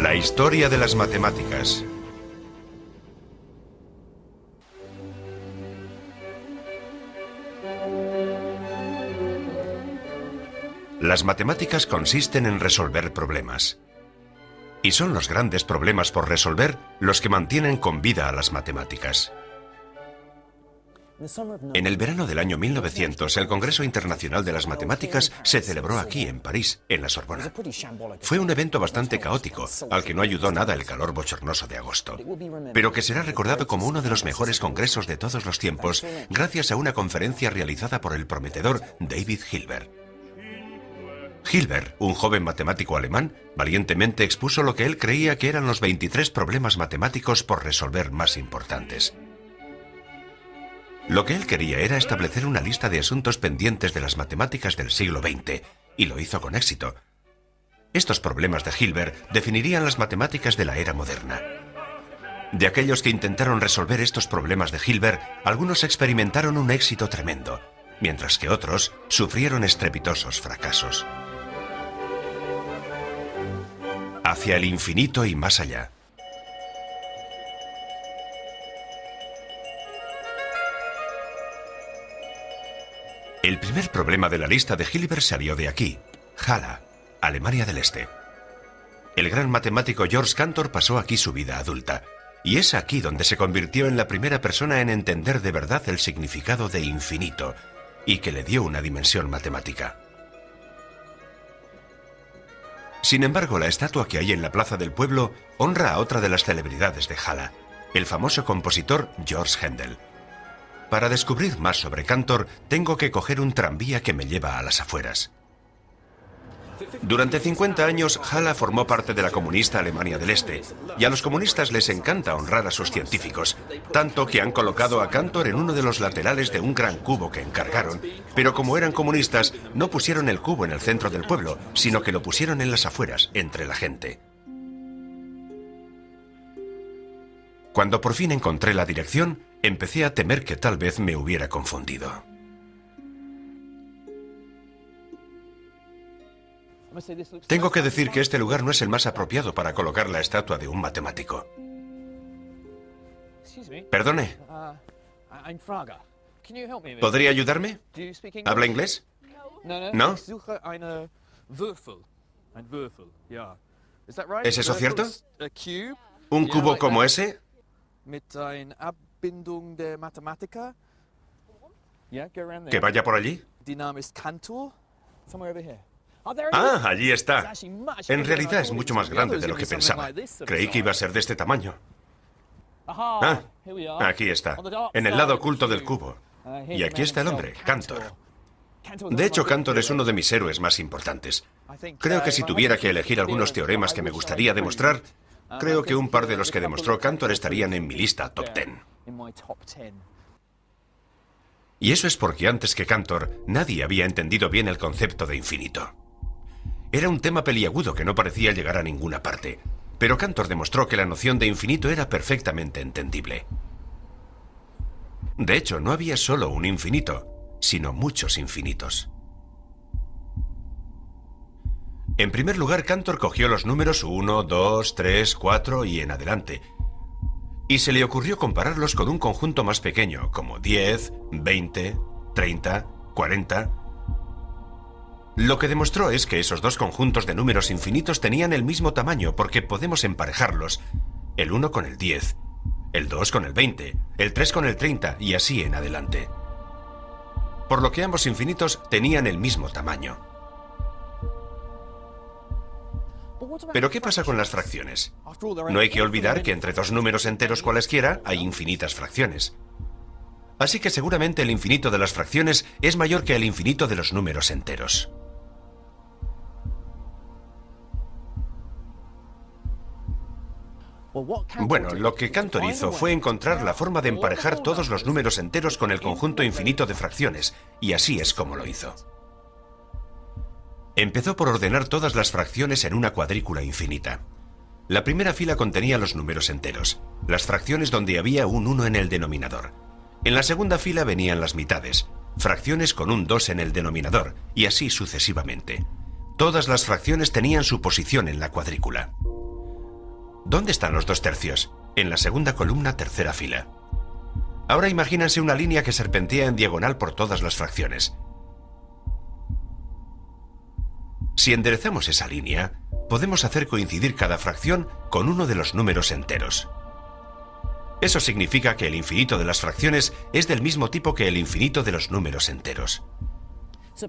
La historia de las matemáticas. Las matemáticas consisten en resolver problemas. Y son los grandes problemas por resolver los que mantienen con vida a las matemáticas. En el verano del año 1900, el Congreso Internacional de las Matemáticas se celebró aquí, en París, en la Sorbona. Fue un evento bastante caótico, al que no ayudó nada el calor bochornoso de agosto, pero que será recordado como uno de los mejores congresos de todos los tiempos, gracias a una conferencia realizada por el prometedor David Hilbert. Hilbert, un joven matemático alemán, valientemente expuso lo que él creía que eran los 23 problemas matemáticos por resolver más importantes. Lo que él quería era establecer una lista de asuntos pendientes de las matemáticas del siglo XX, y lo hizo con éxito. Estos problemas de Hilbert definirían las matemáticas de la era moderna. De aquellos que intentaron resolver estos problemas de Hilbert, algunos experimentaron un éxito tremendo, mientras que otros sufrieron estrepitosos fracasos. Hacia el infinito y más allá. El primer problema de la lista de Hilbert salió de aquí, Halle, Alemania del Este. El gran matemático George Cantor pasó aquí su vida adulta, y es aquí donde se convirtió en la primera persona en entender de verdad el significado de infinito, y que le dio una dimensión matemática. Sin embargo, la estatua que hay en la plaza del pueblo honra a otra de las celebridades de Halle, el famoso compositor George Händel. Para descubrir más sobre Cantor, tengo que coger un tranvía que me lleva a las afueras. Durante 50 años, Halle formó parte de la comunista Alemania del Este, y a los comunistas les encanta honrar a sus científicos, tanto que han colocado a Cantor en uno de los laterales de un gran cubo que encargaron, pero como eran comunistas, no pusieron el cubo en el centro del pueblo, sino que lo pusieron en las afueras, entre la gente. Cuando por fin encontré la dirección, empecé a temer que tal vez me hubiera confundido. Tengo que decir que este lugar no es el más apropiado para colocar la estatua de un matemático. Perdone. ¿Podría ayudarme? ¿Habla inglés? ¿No? ¿Es eso cierto? ¿Un cubo como ese? ¿Que vaya por allí? Ah, allí está. En realidad es mucho más grande de lo que pensaba. Creí que iba a ser de este tamaño. Ah, aquí está, en el lado oculto del cubo. Y aquí está el hombre, Cantor. De hecho, Cantor es uno de mis héroes más importantes. Creo que si tuviera que elegir algunos teoremas que me gustaría demostrar, creo que un par de los que demostró Cantor estarían en mi lista top 10. Y eso es porque antes que Cantor, nadie había entendido bien el concepto de infinito. Era un tema peliagudo que no parecía llegar a ninguna parte, pero Cantor demostró que la noción de infinito era perfectamente entendible. De hecho, no había solo un infinito, sino muchos infinitos. En primer lugar, Cantor cogió los números 1, 2, 3, 4 y en adelante, y se le ocurrió compararlos con un conjunto más pequeño, como 10, 20, 30, 40... Lo que demostró es que esos dos conjuntos de números infinitos tenían el mismo tamaño porque podemos emparejarlos, el 1 con el 10, el 2 con el 20, el 3 con el 30 y así en adelante. Por lo que ambos infinitos tenían el mismo tamaño. Pero ¿qué pasa con las fracciones? No hay que olvidar que entre dos números enteros cualesquiera hay infinitas fracciones. Así que seguramente el infinito de las fracciones es mayor que el infinito de los números enteros. Bueno, lo que Cantor hizo fue encontrar la forma de emparejar todos los números enteros con el conjunto infinito de fracciones, y así es como lo hizo. Empezó por ordenar todas las fracciones en una cuadrícula infinita. La primera fila contenía los números enteros, las fracciones donde había un 1 en el denominador. En la segunda fila venían las mitades, fracciones con un 2 en el denominador, y así sucesivamente. Todas las fracciones tenían su posición en la cuadrícula. ¿Dónde están los 2/3? En la segunda columna, tercera fila. Ahora imagínense una línea que serpentea en diagonal por todas las fracciones. Si enderezamos esa línea, podemos hacer coincidir cada fracción con uno de los números enteros. Eso significa que el infinito de las fracciones es del mismo tipo que el infinito de los números enteros.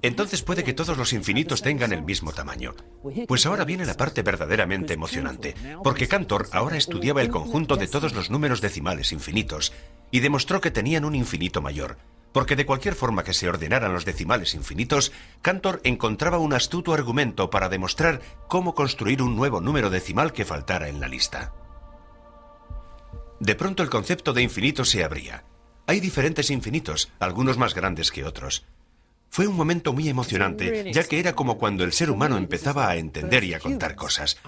Entonces puede que todos los infinitos tengan el mismo tamaño. Pues ahora viene la parte verdaderamente emocionante, porque Cantor ahora estudiaba el conjunto de todos los números decimales infinitos y demostró que tenían un infinito mayor, porque de cualquier forma que se ordenaran los decimales infinitos, Cantor encontraba un astuto argumento para demostrar cómo construir un nuevo número decimal que faltara en la lista. De pronto el concepto de infinito se abría. Hay diferentes infinitos, algunos más grandes que otros. Fue un momento muy emocionante, ya que era como cuando el ser humano empezaba a entender y a contar cosas.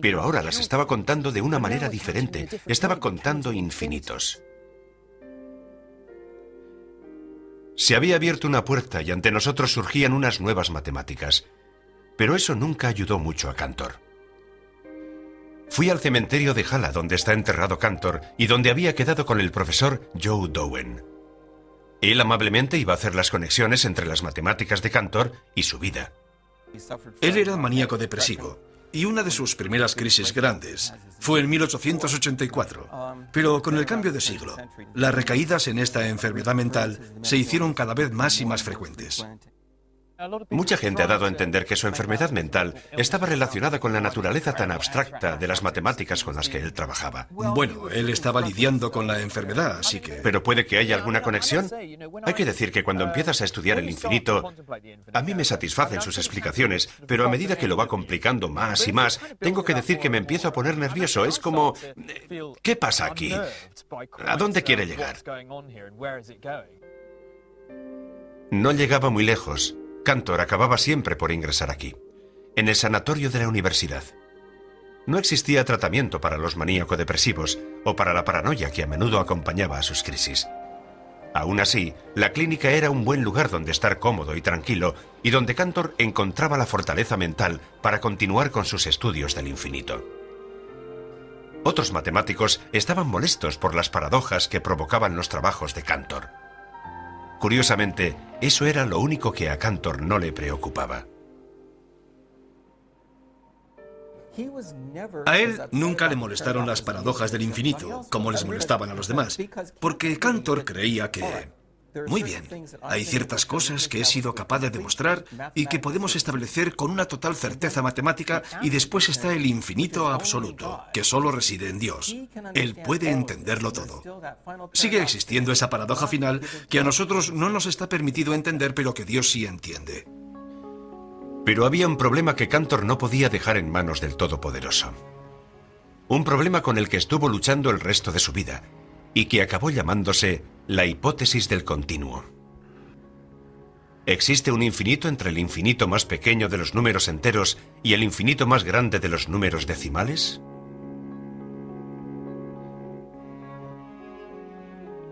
Pero ahora las estaba contando de una manera diferente. Estaba contando infinitos. Se había abierto una puerta y ante nosotros surgían unas nuevas matemáticas. Pero eso nunca ayudó mucho a Cantor. Fui al cementerio de Halle, donde está enterrado Cantor, y donde había quedado con el profesor Joe Dowen. Él amablemente iba a hacer las conexiones entre las matemáticas de Cantor y su vida. Él era maníaco depresivo, y una de sus primeras crisis grandes fue en 1884. Pero con el cambio de siglo, las recaídas en esta enfermedad mental se hicieron cada vez más y más frecuentes. Mucha gente ha dado a entender que su enfermedad mental estaba relacionada con la naturaleza tan abstracta de las matemáticas con las que él trabajaba. Bueno, él estaba lidiando con la enfermedad, así que... ¿Pero puede que haya alguna conexión? Hay que decir que cuando empiezas a estudiar el infinito, a mí me satisfacen sus explicaciones, pero a medida que lo va complicando más y más, tengo que decir que me empiezo a poner nervioso. Es como... ¿qué pasa aquí? ¿A dónde quiere llegar? No llegaba muy lejos. Cantor acababa siempre por ingresar aquí, en el sanatorio de la universidad. No existía tratamiento para los maníaco-depresivos o para la paranoia que a menudo acompañaba a sus crisis. Aún así, la clínica era un buen lugar donde estar cómodo y tranquilo y donde Cantor encontraba la fortaleza mental para continuar con sus estudios del infinito. Otros matemáticos estaban molestos por las paradojas que provocaban los trabajos de Cantor. Curiosamente, eso era lo único que a Cantor no le preocupaba. A él nunca le molestaron las paradojas del infinito, como les molestaban a los demás, porque Cantor creía que... Muy bien, hay ciertas cosas que he sido capaz de demostrar y que podemos establecer con una total certeza matemática, y después está el infinito absoluto, que solo reside en Dios. Él puede entenderlo todo. Sigue existiendo esa paradoja final que a nosotros no nos está permitido entender, pero que Dios sí entiende. Pero había un problema que Cantor no podía dejar en manos del Todopoderoso. Un problema con el que estuvo luchando el resto de su vida y que acabó llamándose la hipótesis del continuo. ¿Existe un infinito entre el infinito más pequeño de los números enteros y el infinito más grande de los números decimales?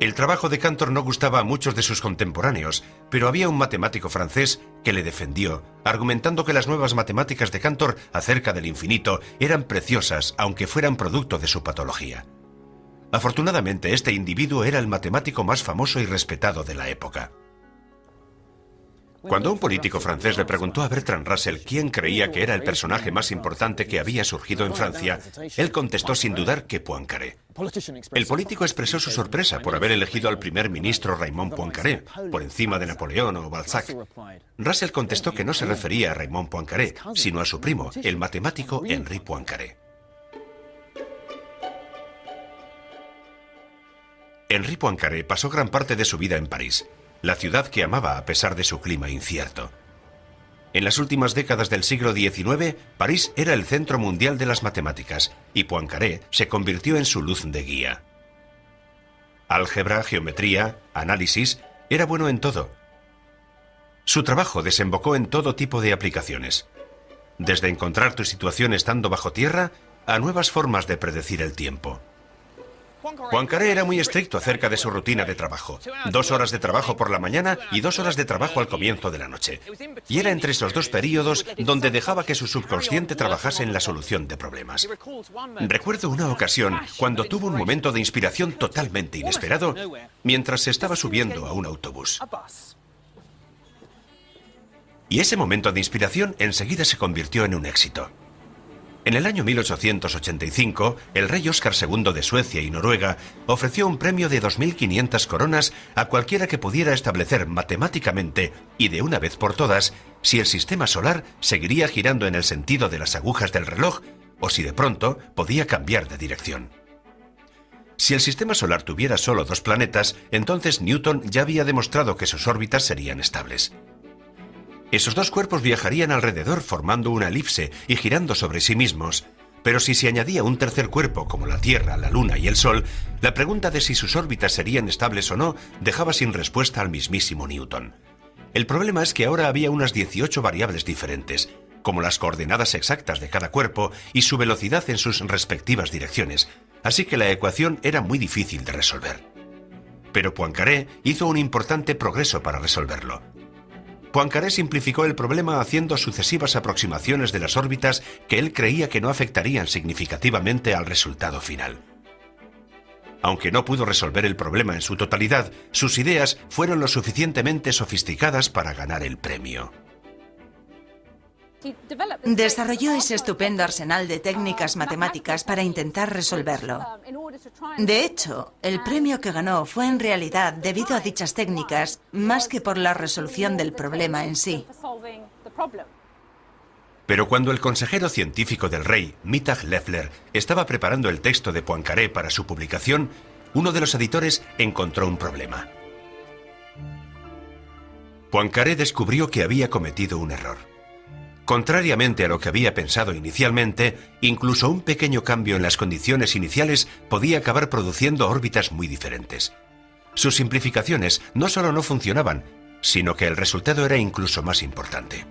El trabajo de Cantor no gustaba a muchos de sus contemporáneos, pero había un matemático francés que le defendió, argumentando que las nuevas matemáticas de Cantor acerca del infinito eran preciosas, aunque fueran producto de su patología. Afortunadamente, este individuo era el matemático más famoso y respetado de la época. Cuando un político francés le preguntó a Bertrand Russell quién creía que era el personaje más importante que había surgido en Francia, él contestó sin dudar que Poincaré. El político expresó su sorpresa por haber elegido al primer ministro Raymond Poincaré, por encima de Napoleón o Balzac. Russell contestó que no se refería a Raymond Poincaré, sino a su primo, el matemático Henri Poincaré. Henri Poincaré pasó gran parte de su vida en París, la ciudad que amaba a pesar de su clima incierto. En las últimas décadas del siglo XIX, París era el centro mundial de las matemáticas y Poincaré se convirtió en su luz de guía. Álgebra, geometría, análisis, era bueno en todo. Su trabajo desembocó en todo tipo de aplicaciones, desde encontrar tu situación estando bajo tierra a nuevas formas de predecir el tiempo. Poincaré era muy estricto acerca de su rutina de trabajo. 2 horas de trabajo por la mañana y 2 horas de trabajo al comienzo de la noche. Y era entre esos 2 períodos donde dejaba que su subconsciente trabajase en la solución de problemas. Recuerdo una ocasión cuando tuvo un momento de inspiración totalmente inesperado mientras se estaba subiendo a un autobús. Y ese momento de inspiración enseguida se convirtió en un éxito. En el año 1885, el rey Óscar II de Suecia y Noruega ofreció un premio de 2.500 coronas a cualquiera que pudiera establecer matemáticamente y de una vez por todas si el sistema solar seguiría girando en el sentido de las agujas del reloj o si de pronto podía cambiar de dirección. Si el sistema solar tuviera solo 2 planetas, entonces Newton ya había demostrado que sus órbitas serían estables. Esos 2 cuerpos viajarían alrededor formando una elipse y girando sobre sí mismos, pero si se añadía un tercer cuerpo como la Tierra, la Luna y el Sol, la pregunta de si sus órbitas serían estables o no dejaba sin respuesta al mismísimo Newton. El problema es que ahora había unas 18 variables diferentes, como las coordenadas exactas de cada cuerpo y su velocidad en sus respectivas direcciones, así que la ecuación era muy difícil de resolver. Pero Poincaré hizo un importante progreso para resolverlo. Poincaré simplificó el problema haciendo sucesivas aproximaciones de las órbitas que él creía que no afectarían significativamente al resultado final. Aunque no pudo resolver el problema en su totalidad, sus ideas fueron lo suficientemente sofisticadas para ganar el premio. Desarrolló ese estupendo arsenal de técnicas matemáticas para intentar resolverlo. De hecho, el premio que ganó fue en realidad debido a dichas técnicas, más que por la resolución del problema en sí. Pero cuando el consejero científico del rey, Mittag Leffler, estaba preparando el texto de Poincaré para su publicación, uno de los editores encontró un problema. Poincaré descubrió que había cometido un error. Contrariamente a lo que había pensado inicialmente, incluso un pequeño cambio en las condiciones iniciales podía acabar produciendo órbitas muy diferentes. Sus simplificaciones no solo no funcionaban, sino que el resultado era incluso más importante.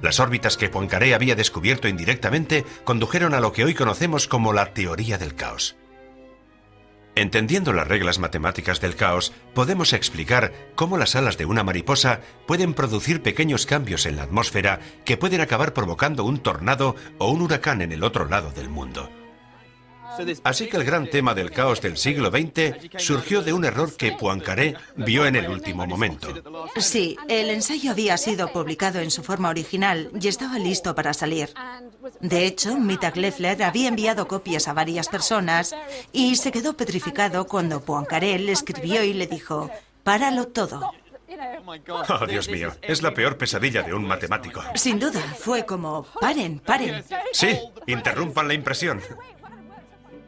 Las órbitas que Poincaré había descubierto indirectamente condujeron a lo que hoy conocemos como la teoría del caos. Entendiendo las reglas matemáticas del caos, podemos explicar cómo las alas de una mariposa pueden producir pequeños cambios en la atmósfera que pueden acabar provocando un tornado o un huracán en el otro lado del mundo. Así que el gran tema del caos del siglo XX surgió de un error que Poincaré vio en el último momento. Sí, el ensayo había sido publicado en su forma original y estaba listo para salir. De hecho, Mittag Leffler había enviado copias a varias personas y se quedó petrificado cuando Poincaré le escribió y le dijo: «Páralo todo». Oh, Dios mío, es la peor pesadilla de un matemático. Sin duda, fue como: «Paren, paren». Sí, interrumpan la impresión.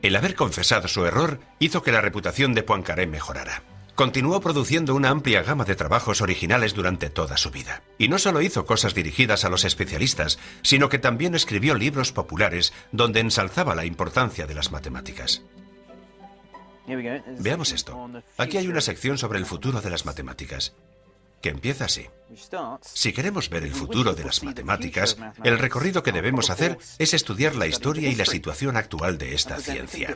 El haber confesado su error hizo que la reputación de Poincaré mejorara. Continuó produciendo una amplia gama de trabajos originales durante toda su vida. Y no solo hizo cosas dirigidas a los especialistas, sino que también escribió libros populares donde ensalzaba la importancia de las matemáticas. Veamos esto. Aquí hay una sección sobre el futuro de las matemáticas, que empieza así. Si queremos ver el futuro de las matemáticas, el recorrido que debemos hacer es estudiar la historia y la situación actual de esta ciencia.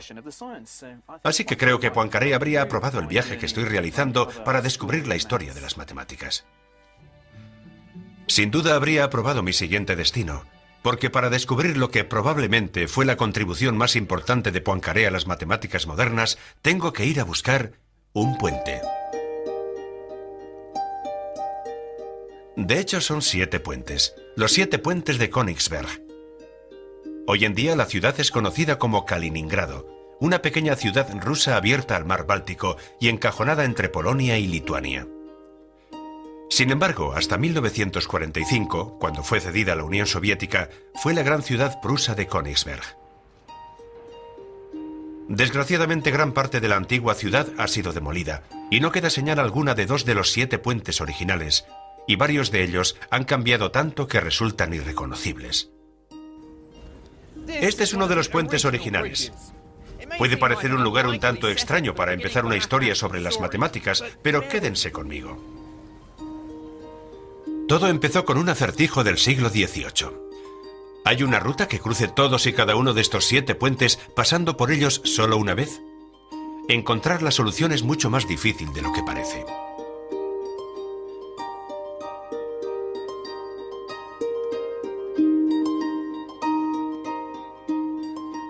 Así que creo que Poincaré habría aprobado el viaje que estoy realizando para descubrir la historia de las matemáticas. Sin duda habría aprobado mi siguiente destino, porque para descubrir lo que probablemente fue la contribución más importante de Poincaré a las matemáticas modernas, tengo que ir a buscar un puente. De hecho, son 7 puentes, los 7 puentes de Königsberg. Hoy en día la ciudad es conocida como Kaliningrado, una pequeña ciudad rusa abierta al mar Báltico y encajonada entre Polonia y Lituania. Sin embargo, hasta 1945, cuando fue cedida a la Unión Soviética, fue la gran ciudad prusa de Königsberg. Desgraciadamente, gran parte de la antigua ciudad ha sido demolida y no queda señal alguna de 2 de los 7 puentes originales, y varios de ellos han cambiado tanto que resultan irreconocibles. Este es uno de los puentes originales. Puede parecer un lugar un tanto extraño para empezar una historia sobre las matemáticas, pero quédense conmigo. Todo empezó con un acertijo del siglo XVIII. ¿Hay una ruta que cruce todos y cada uno de estos 7 puentes pasando por ellos solo una vez? encontrar la solución es mucho más difícil de lo que parece.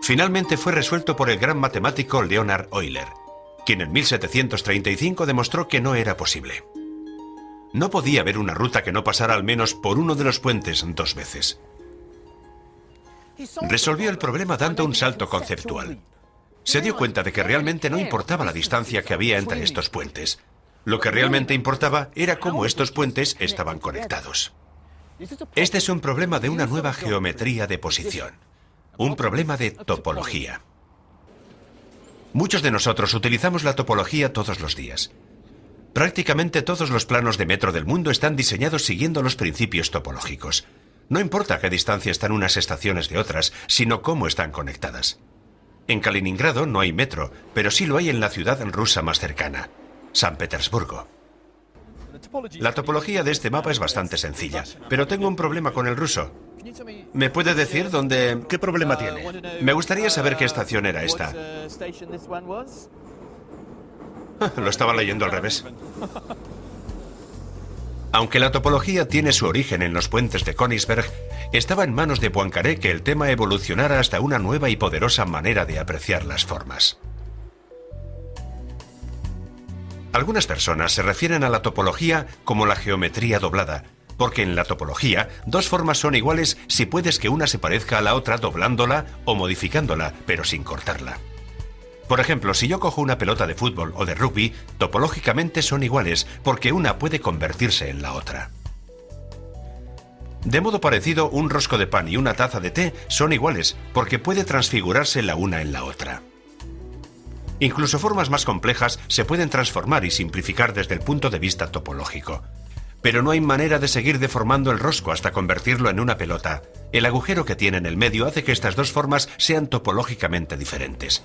Finalmente fue resuelto por el gran matemático Leonhard Euler, quien en 1735 demostró que no era posible. No podía haber una ruta que no pasara al menos por uno de los puentes 2 veces. Resolvió el problema dando un salto conceptual. Se dio cuenta de que realmente no importaba la distancia que había entre estos puentes. Lo que realmente importaba era cómo estos puentes estaban conectados. Este es un problema de una nueva geometría de posición. Un problema de topología. Muchos de nosotros utilizamos la topología todos los días. Prácticamente todos los planos de metro del mundo están diseñados siguiendo los principios topológicos. No importa a qué distancia están unas estaciones de otras, sino cómo están conectadas. En Kaliningrado no hay metro, pero sí lo hay en la ciudad rusa más cercana, San Petersburgo. La topología de este mapa es bastante sencilla, pero tengo un problema con el ruso. ¿Me puede decir dónde...? ¿Qué problema tiene? Me gustaría saber qué estación era esta. Lo estaba leyendo al revés. Aunque la topología tiene su origen en los puentes de Königsberg, estaba en manos de Poincaré que el tema evolucionara hasta una nueva y poderosa manera de apreciar las formas. Algunas personas se refieren a la topología como la geometría doblada, porque en la topología, 2 formas son iguales si puedes que una se parezca a la otra doblándola o modificándola, pero sin cortarla. Por ejemplo, si yo cojo una pelota de fútbol o de rugby, topológicamente son iguales, porque una puede convertirse en la otra. De modo parecido, un rosco de pan y una taza de té son iguales, porque puede transfigurarse la una en la otra. Incluso formas más complejas se pueden transformar y simplificar desde el punto de vista topológico. Pero no hay manera de seguir deformando el rosco hasta convertirlo en una pelota. El agujero que tiene en el medio hace que estas 2 formas sean topológicamente diferentes.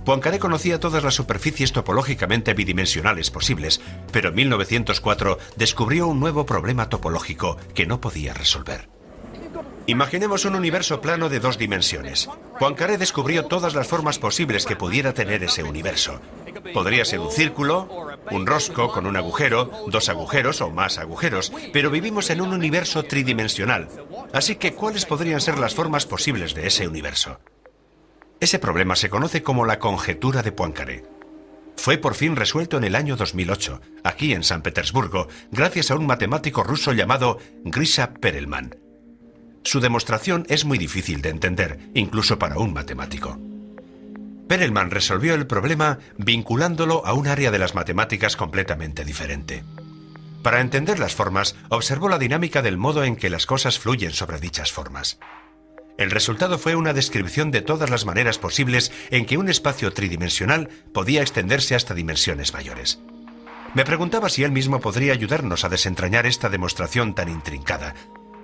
Poincaré conocía todas las superficies topológicamente bidimensionales posibles, pero en 1904 descubrió un nuevo problema topológico que no podía resolver. Imaginemos un universo plano de 2 dimensiones. Poincaré descubrió todas las formas posibles que pudiera tener ese universo. Podría ser un círculo, un rosco con un agujero, 2 agujeros o más agujeros, pero vivimos en un universo tridimensional. Así que, ¿cuáles podrían ser las formas posibles de ese universo? Ese problema se conoce como la conjetura de Poincaré. Fue por fin resuelto en el año 2008, aquí en San Petersburgo, gracias a un matemático ruso llamado Grisha Perelman. Su demostración es muy difícil de entender, incluso para un matemático. Perelman resolvió el problema vinculándolo a un área de las matemáticas completamente diferente. Para entender las formas, observó la dinámica del modo en que las cosas fluyen sobre dichas formas. El resultado fue una descripción de todas las maneras posibles en que un espacio tridimensional podía extenderse hasta dimensiones mayores. Me preguntaba si él mismo podría ayudarnos a desentrañar esta demostración tan intrincada,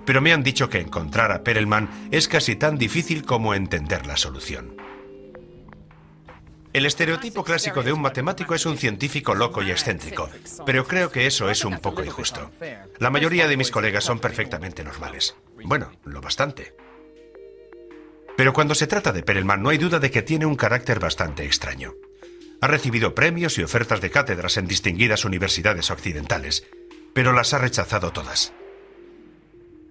pero me han dicho que encontrar a Perelman es casi tan difícil como entender la solución. El estereotipo clásico de un matemático es un científico loco y excéntrico, pero creo que eso es un poco injusto. La mayoría de mis colegas son perfectamente normales. Bueno, lo bastante. Pero cuando se trata de Perelman no hay duda de que tiene un carácter bastante extraño. Ha recibido premios y ofertas de cátedras en distinguidas universidades occidentales, pero las ha rechazado todas.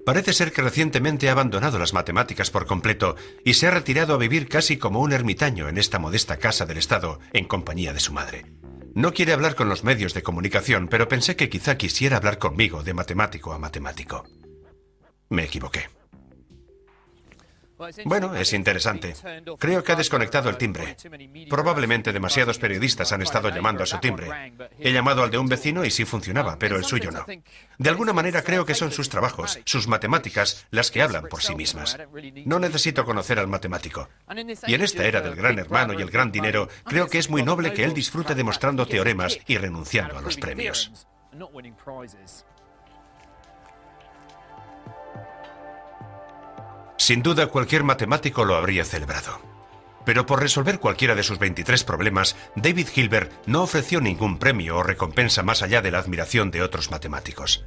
Parece ser que recientemente ha abandonado las matemáticas por completo y se ha retirado a vivir casi como un ermitaño en esta modesta casa del Estado en compañía de su madre. No quiere hablar con los medios de comunicación, pero pensé que quizá quisiera hablar conmigo de matemático a matemático. Me equivoqué. Bueno, es interesante. Creo que ha desconectado el timbre. Probablemente demasiados periodistas han estado llamando a su timbre. He llamado al de un vecino y sí funcionaba, pero el suyo no. De alguna manera creo que son sus trabajos, sus matemáticas, las que hablan por sí mismas. No necesito conocer al matemático. Y en esta era del gran hermano y el gran dinero, creo que es muy noble que él disfrute demostrando teoremas y renunciando a los premios. Sin duda, cualquier matemático lo habría celebrado. Pero por resolver cualquiera de sus 23 problemas, David Hilbert no ofreció ningún premio o recompensa más allá de la admiración de otros matemáticos.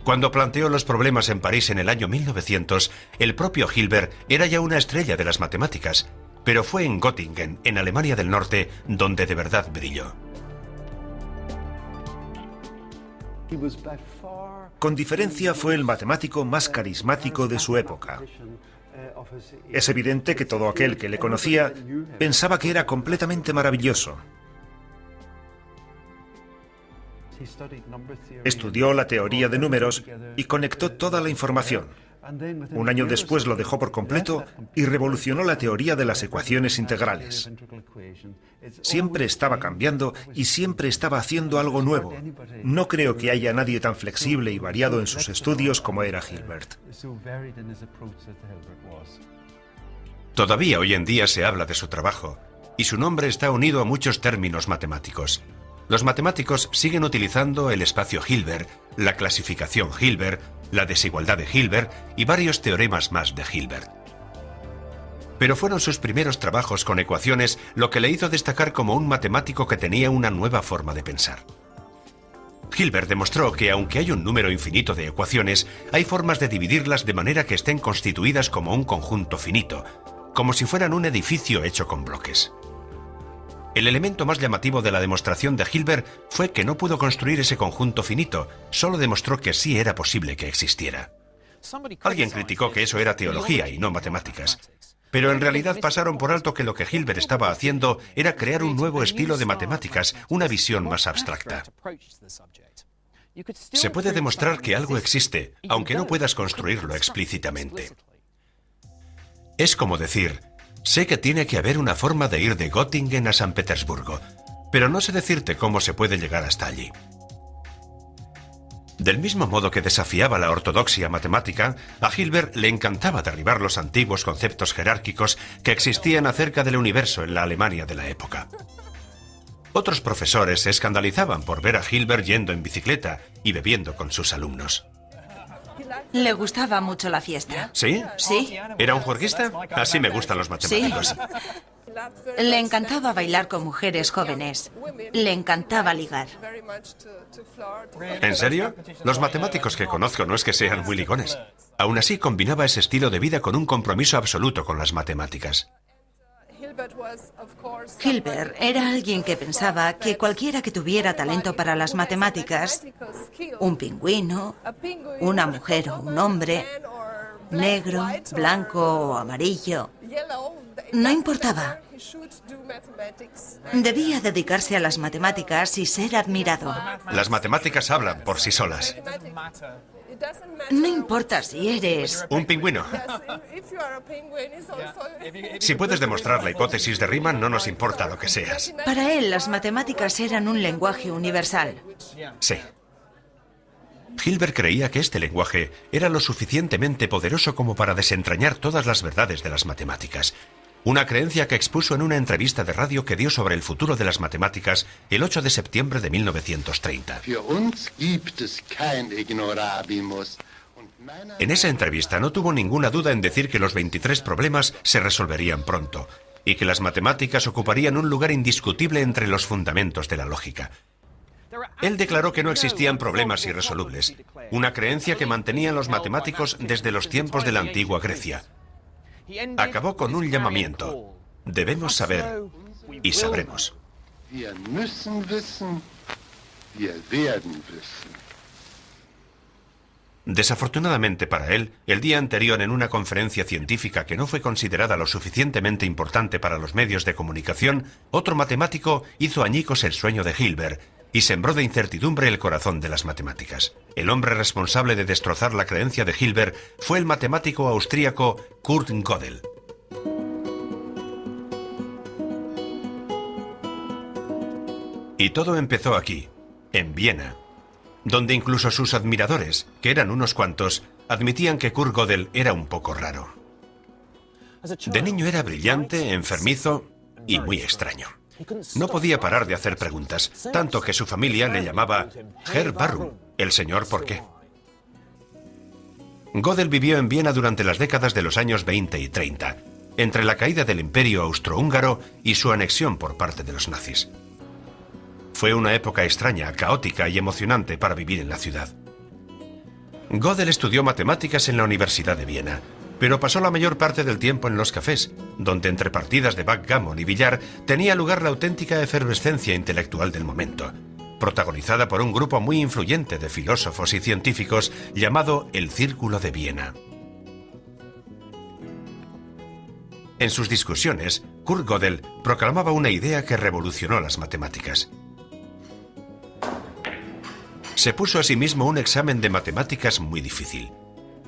Cuando planteó los problemas en París en el año 1900, el propio Hilbert era ya una estrella de las matemáticas, pero fue en Göttingen, en Alemania del Norte, donde de verdad brilló. Con diferencia fue el matemático más carismático de su época. Es evidente que todo aquel que le conocía pensaba que era completamente maravilloso. Estudió la teoría de números y conectó toda la información. Un año después lo dejó por completo y revolucionó la teoría de las ecuaciones integrales. Siempre estaba cambiando y siempre estaba haciendo algo nuevo. No creo que haya nadie tan flexible y variado en sus estudios como era Hilbert. Todavía hoy en día se habla de su trabajo, y su nombre está unido a muchos términos matemáticos. Los matemáticos siguen utilizando el espacio Hilbert, la clasificación Hilbert, la desigualdad de Hilbert y varios teoremas más de Hilbert. Pero fueron sus primeros trabajos con ecuaciones lo que le hizo destacar como un matemático que tenía una nueva forma de pensar. Hilbert demostró que aunque hay un número infinito de ecuaciones, hay formas de dividirlas de manera que estén constituidas como un conjunto finito, como si fueran un edificio hecho con bloques. El elemento más llamativo de la demostración de Hilbert fue que no pudo construir ese conjunto finito, solo demostró que sí era posible que existiera. Alguien criticó que eso era teología y no matemáticas, pero en realidad pasaron por alto que lo que Hilbert estaba haciendo era crear un nuevo estilo de matemáticas, una visión más abstracta. Se puede demostrar que algo existe, aunque no puedas construirlo explícitamente. Es como decir: sé que tiene que haber una forma de ir de Göttingen a San Petersburgo, pero no sé decirte cómo se puede llegar hasta allí. Del mismo modo que desafiaba la ortodoxia matemática, a Hilbert le encantaba derribar los antiguos conceptos jerárquicos que existían acerca del universo en la Alemania de la época. Otros profesores se escandalizaban por ver a Hilbert yendo en bicicleta y bebiendo con sus alumnos. Le gustaba mucho la fiesta. ¿Sí? Sí. ¿Era un juerguista? Así me gustan los matemáticos. Sí. Le encantaba bailar con mujeres jóvenes. Le encantaba ligar. ¿En serio? Los matemáticos que conozco no es que sean muy ligones. Aún así, combinaba ese estilo de vida con un compromiso absoluto con las matemáticas. Hilbert era alguien que pensaba que cualquiera que tuviera talento para las matemáticas, un pingüino, una mujer o un hombre, negro, blanco o amarillo, no importaba. Debía dedicarse a las matemáticas y ser admirado. Las matemáticas hablan por sí solas. No importa si eres Un pingüino. Si puedes demostrar la hipótesis de Riemann, no nos importa lo que seas. Para él, las matemáticas eran un lenguaje universal. Sí. Hilbert creía que este lenguaje era lo suficientemente poderoso como para desentrañar todas las verdades de las matemáticas. Una creencia que expuso en una entrevista de radio que dio sobre el futuro de las matemáticas el 8 de septiembre de 1930. En esa entrevista no tuvo ninguna duda en decir que los 23 problemas se resolverían pronto y que las matemáticas ocuparían un lugar indiscutible entre los fundamentos de la lógica. Él declaró que no existían problemas irresolubles, una creencia que mantenían los matemáticos desde los tiempos de la antigua Grecia. Acabó con un llamamiento: debemos saber y sabremos. Desafortunadamente para él, el día anterior en una conferencia científica que no fue considerada lo suficientemente importante para los medios de comunicación, otro matemático hizo añicos el sueño de Hilbert y sembró de incertidumbre el corazón de las matemáticas. El hombre responsable de destrozar la creencia de Hilbert fue el matemático austríaco Kurt Gödel. Y todo empezó aquí, en Viena, donde incluso sus admiradores, que eran unos cuantos, admitían que Kurt Gödel era un poco raro. De niño era brillante, enfermizo y muy extraño. No podía parar de hacer preguntas, tanto que su familia le llamaba Herr Warum, el señor ¿por qué? Gödel vivió en Viena durante las décadas de los años 20 y 30, entre la caída del Imperio austrohúngaro y su anexión por parte de los nazis. Fue una época extraña, caótica y emocionante para vivir en la ciudad. Gödel estudió matemáticas en la Universidad de Viena. pero pasó la mayor parte del tiempo en los cafés, donde entre partidas de backgammon y billar tenía lugar la auténtica efervescencia intelectual del momento, protagonizada por un grupo muy influyente de filósofos y científicos llamado el Círculo de Viena. En sus discusiones, Kurt Gödel proclamaba una idea que revolucionó las matemáticas. Se puso a sí mismo un examen de matemáticas muy difícil.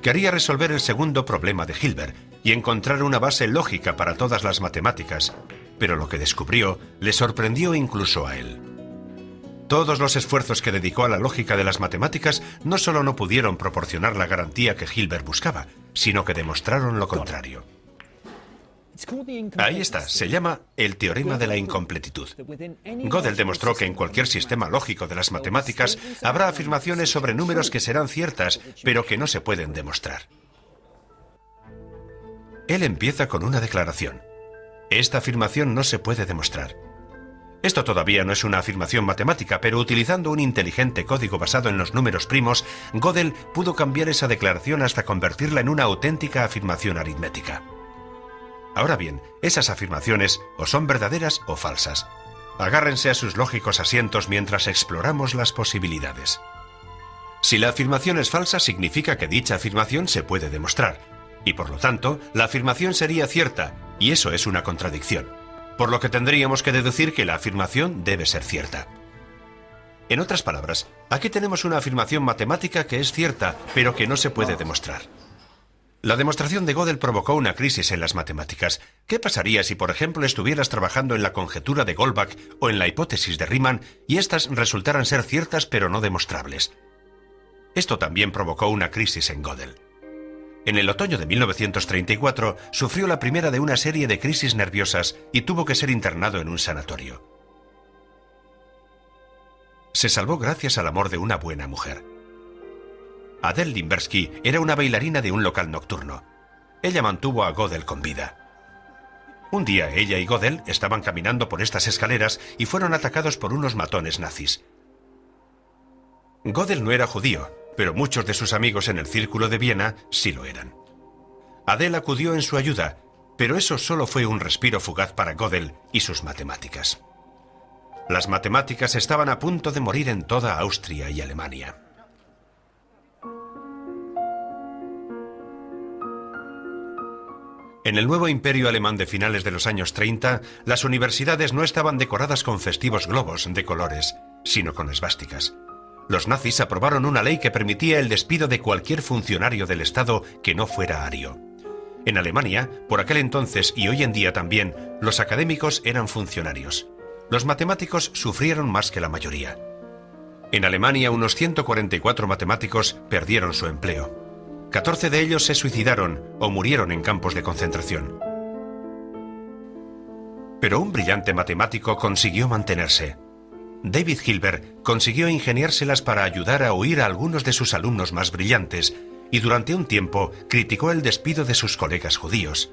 Quería resolver el segundo problema de Hilbert y encontrar una base lógica para todas las matemáticas, pero lo que descubrió le sorprendió incluso a él. Todos los esfuerzos que dedicó a la lógica de las matemáticas no solo no pudieron proporcionar la garantía que Hilbert buscaba, sino que demostraron lo contrario. Ahí está, se llama el teorema de la incompletitud. Gödel demostró que en cualquier sistema lógico de las matemáticas habrá afirmaciones sobre números que serán ciertas, pero que no se pueden demostrar. Él empieza con una declaración. Esta afirmación no se puede demostrar. Esto todavía no es una afirmación matemática, pero utilizando un inteligente código basado en los números primos, Gödel pudo cambiar esa declaración hasta convertirla en una auténtica afirmación aritmética. Ahora bien, esas afirmaciones o son verdaderas o falsas. Agárrense a sus lógicos asientos mientras exploramos las posibilidades. Si la afirmación es falsa, significa que dicha afirmación se puede demostrar, y por lo tanto, la afirmación sería cierta, y eso es una contradicción, por lo que tendríamos que deducir que la afirmación debe ser cierta. En otras palabras, aquí tenemos una afirmación matemática que es cierta, pero que no se puede demostrar. La demostración de Gödel provocó una crisis en las matemáticas. ¿Qué pasaría si, por ejemplo, estuvieras trabajando en la conjetura de Goldbach o en la hipótesis de Riemann y éstas resultaran ser ciertas pero no demostrables? Esto también provocó una crisis en Gödel. En el otoño de 1934 sufrió la primera de una serie de crisis nerviosas y tuvo que ser internado en un sanatorio. Se salvó gracias al amor de una buena mujer. Adele Limbersky era una bailarina de un local nocturno. Ella mantuvo a Gödel con vida. Un día ella y Gödel estaban caminando por estas escaleras y fueron atacados por unos matones nazis. Gödel no era judío, pero muchos de sus amigos en el Círculo de Viena sí lo eran. Adele acudió en su ayuda, pero eso solo fue un respiro fugaz para Gödel y sus matemáticas. Las matemáticas estaban a punto de morir en toda Austria y Alemania. En el nuevo imperio alemán de finales de los años 30, las universidades no estaban decoradas con festivos globos de colores, sino con esvásticas. Los nazis aprobaron una ley que permitía el despido de cualquier funcionario del Estado que no fuera ario. En Alemania, por aquel entonces y hoy en día también, los académicos eran funcionarios. Los matemáticos sufrieron más que la mayoría. En Alemania, unos 144 matemáticos perdieron su empleo. 14 de ellos se suicidaron o murieron en campos de concentración. Pero un brillante matemático consiguió mantenerse. David Hilbert consiguió ingeniárselas para ayudar a huir a algunos de sus alumnos más brillantes y durante un tiempo criticó el despido de sus colegas judíos.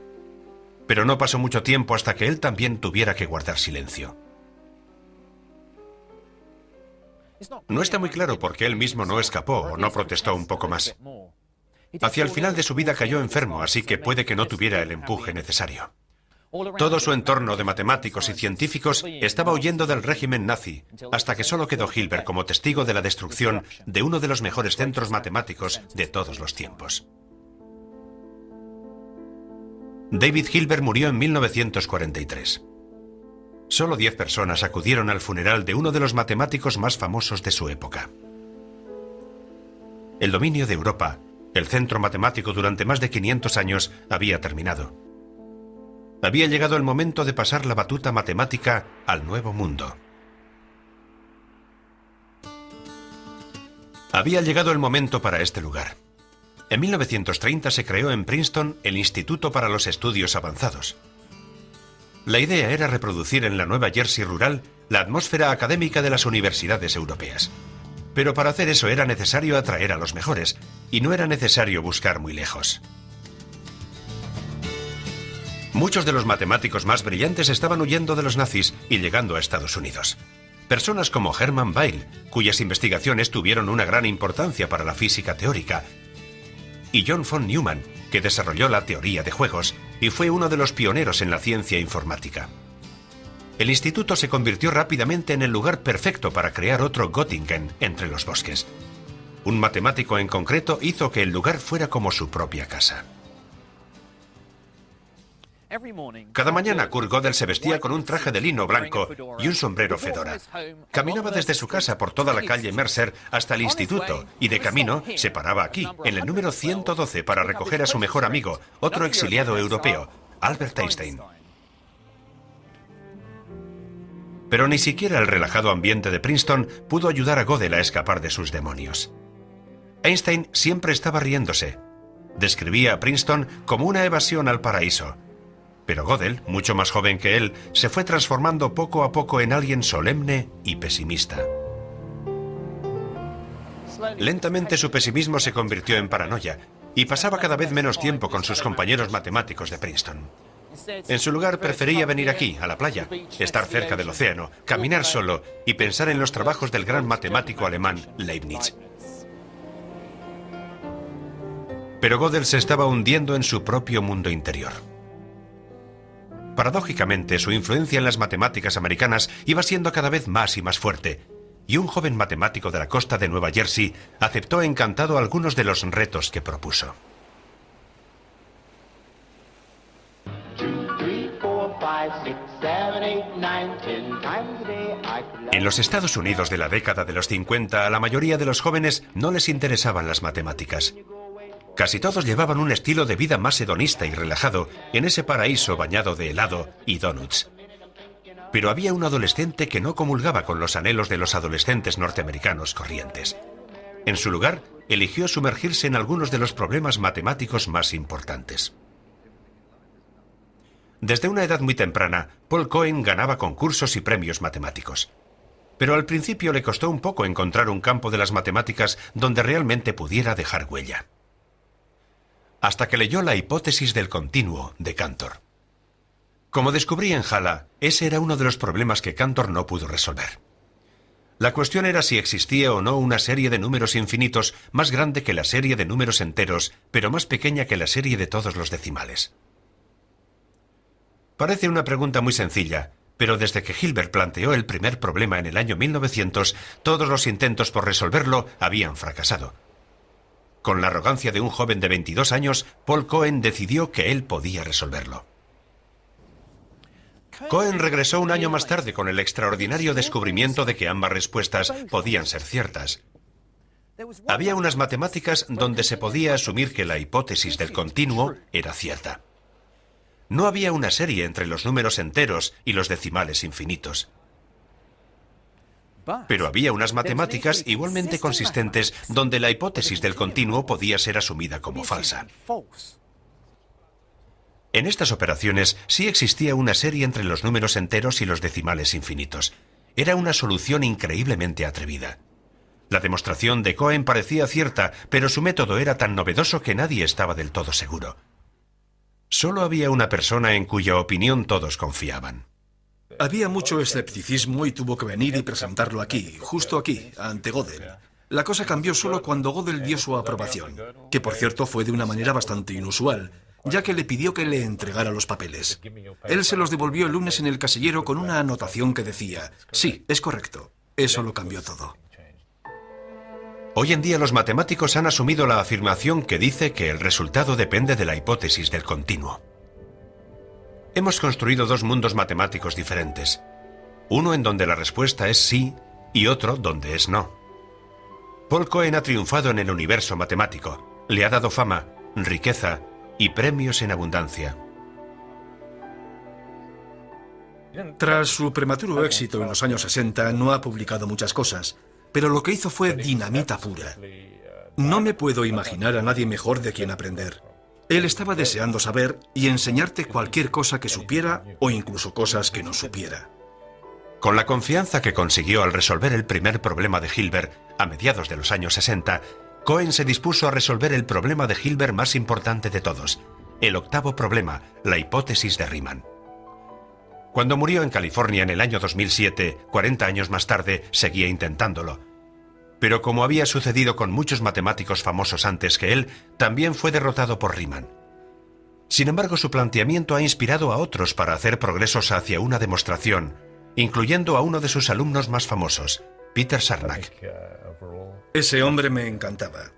Pero no pasó mucho tiempo hasta que él también tuviera que guardar silencio. No está muy claro por qué él mismo no escapó o no protestó un poco más. Hacia el final de su vida cayó enfermo, así que puede que no tuviera el empuje necesario. Todo su entorno de matemáticos y científicos estaba huyendo del régimen nazi, hasta que solo quedó Hilbert como testigo de la destrucción de uno de los mejores centros matemáticos de todos los tiempos. David Hilbert murió en 1943. Solo 10 personas acudieron al funeral de uno de los matemáticos más famosos de su época. El dominio de Europa, el centro matemático durante más de 500 años, había terminado. Había llegado el momento de pasar la batuta matemática al nuevo mundo. Había llegado el momento para este lugar. En 1930 se creó en Princeton el Instituto para los Estudios Avanzados. La idea era reproducir en la Nueva Jersey rural la atmósfera académica de las universidades europeas. Pero para hacer eso era necesario atraer a los mejores, y no era necesario buscar muy lejos. Muchos de los matemáticos más brillantes estaban huyendo de los nazis y llegando a Estados Unidos. Personas como Hermann Weyl, cuyas investigaciones tuvieron una gran importancia para la física teórica, y John von Neumann, que desarrolló la teoría de juegos y fue uno de los pioneros en la ciencia informática. El instituto se convirtió rápidamente en el lugar perfecto para crear otro Göttingen entre los bosques. Un matemático en concreto hizo que el lugar fuera como su propia casa. Cada mañana Kurt Gödel se vestía con un traje de lino blanco y un sombrero fedora. Caminaba desde su casa por toda la calle Mercer hasta el instituto y de camino se paraba aquí, en el número 112, para recoger a su mejor amigo, otro exiliado europeo, Albert Einstein. Pero ni siquiera el relajado ambiente de Princeton pudo ayudar a Gödel a escapar de sus demonios. Einstein siempre estaba riéndose. Describía a Princeton como una evasión al paraíso. Pero Gödel, mucho más joven que él, se fue transformando poco a poco en alguien solemne y pesimista. Lentamente su pesimismo se convirtió en paranoia y pasaba cada vez menos tiempo con sus compañeros matemáticos de Princeton. En su lugar prefería venir aquí, a la playa, estar cerca del océano, caminar solo y pensar en los trabajos del gran matemático alemán Leibniz. Pero Gödel se estaba hundiendo en su propio mundo interior. Paradójicamente, su influencia en las matemáticas americanas iba siendo cada vez más y más fuerte, y un joven matemático de la costa de Nueva Jersey aceptó encantado algunos de los retos que propuso. En los Estados Unidos de la década de los 50, a la mayoría de los jóvenes no les interesaban las matemáticas. Casi todos llevaban un estilo de vida más hedonista y relajado en ese paraíso bañado de helado y donuts. Pero había un adolescente que no comulgaba con los anhelos de los adolescentes norteamericanos corrientes. En su lugar, eligió sumergirse en algunos de los problemas matemáticos más importantes. Desde una edad muy temprana, Paul Cohen ganaba concursos y premios matemáticos. Pero al principio le costó un poco encontrar un campo de las matemáticas donde realmente pudiera dejar huella. Hasta que leyó La hipótesis del continuo de Cantor. Como descubrí en Jala, ese era uno de los problemas que Cantor no pudo resolver. La cuestión era si existía o no una serie de números infinitos más grande que la serie de números enteros, pero más pequeña que la serie de todos los decimales. Parece una pregunta muy sencilla, pero desde que Hilbert planteó el primer problema en el año 1900, todos los intentos por resolverlo habían fracasado. Con la arrogancia de un joven de 22 años, Paul Cohen decidió que él podía resolverlo. Cohen regresó un año más tarde con el extraordinario descubrimiento de que ambas respuestas podían ser ciertas. Había unas matemáticas donde se podía asumir que la hipótesis del continuo era cierta. No había una serie entre los números enteros y los decimales infinitos. Pero había unas matemáticas igualmente consistentes donde la hipótesis del continuo podía ser asumida como falsa. En estas operaciones sí existía una serie entre los números enteros y los decimales infinitos. Era una solución increíblemente atrevida. La demostración de Cohen parecía cierta, pero su método era tan novedoso que nadie estaba del todo seguro. Solo había una persona en cuya opinión todos confiaban. Había mucho escepticismo y tuvo que venir y presentarlo aquí, justo aquí, ante Gödel. La cosa cambió solo cuando Gödel dio su aprobación, que por cierto fue de una manera bastante inusual, ya que le pidió que le entregara los papeles. Él se los devolvió el lunes en el casillero con una anotación que decía: sí, es correcto. Eso lo cambió todo. Hoy en día los matemáticos han asumido la afirmación que dice que el resultado depende de la hipótesis del continuo. Hemos construido dos mundos matemáticos diferentes. Uno en donde la respuesta es sí y otro donde es no. Paul Cohen ha triunfado en el universo matemático. Le ha dado fama, riqueza y premios en abundancia. Tras su prematuro éxito en los años 60, no ha publicado muchas cosas, pero lo que hizo fue dinamita pura. No me puedo imaginar a nadie mejor de quien aprender. Él estaba deseando saber y enseñarte cualquier cosa que supiera o incluso cosas que no supiera. Con la confianza que consiguió al resolver el primer problema de Hilbert a mediados de los años 60, Cohen se dispuso a resolver el problema de Hilbert más importante de todos, el octavo problema, la hipótesis de Riemann. Cuando murió en California en el año 2007, 40 años más tarde, seguía intentándolo. Pero como había sucedido con muchos matemáticos famosos antes que él, también fue derrotado por Riemann. Sin embargo, su planteamiento ha inspirado a otros para hacer progresos hacia una demostración, incluyendo a uno de sus alumnos más famosos, Peter Sarnak. Ese hombre me encantaba.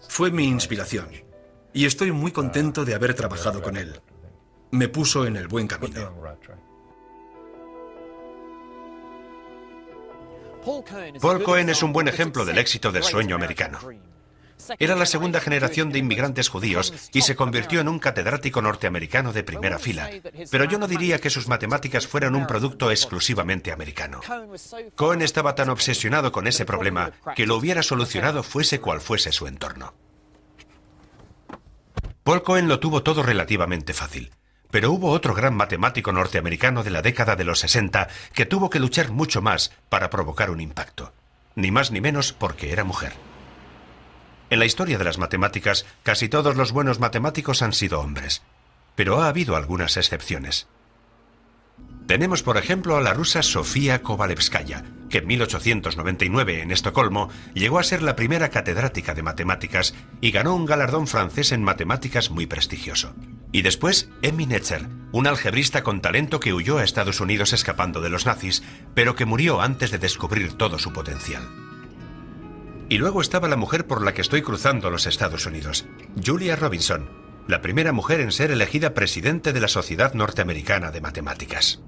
Fue mi inspiración. Y estoy muy contento de haber trabajado con él. Me puso en el buen camino. Paul Cohen es un buen ejemplo del éxito del sueño americano. Era la segunda generación de inmigrantes judíos y se convirtió en un catedrático norteamericano de primera fila. Pero yo no diría que sus matemáticas fueran un producto exclusivamente americano. Cohen estaba tan obsesionado con ese problema que lo hubiera solucionado fuese cual fuese su entorno. Paul Cohen lo tuvo todo relativamente fácil. Pero hubo otro gran matemático norteamericano de la década de los 60 que tuvo que luchar mucho más para provocar un impacto. Ni más ni menos porque era mujer. En la historia de las matemáticas, casi todos los buenos matemáticos han sido hombres. Pero ha habido algunas excepciones. Tenemos, por ejemplo, a la rusa Sofía Kovalevskaya, que en 1899 en Estocolmo llegó a ser la primera catedrática de matemáticas y ganó un galardón francés en matemáticas muy prestigioso. Y después, Emmy Noether, un algebrista con talento que huyó a Estados Unidos escapando de los nazis, pero que murió antes de descubrir todo su potencial. Y luego estaba la mujer por la que estoy cruzando los Estados Unidos, Julia Robinson, la primera mujer en ser elegida presidente de la Sociedad Norteamericana de Matemáticas.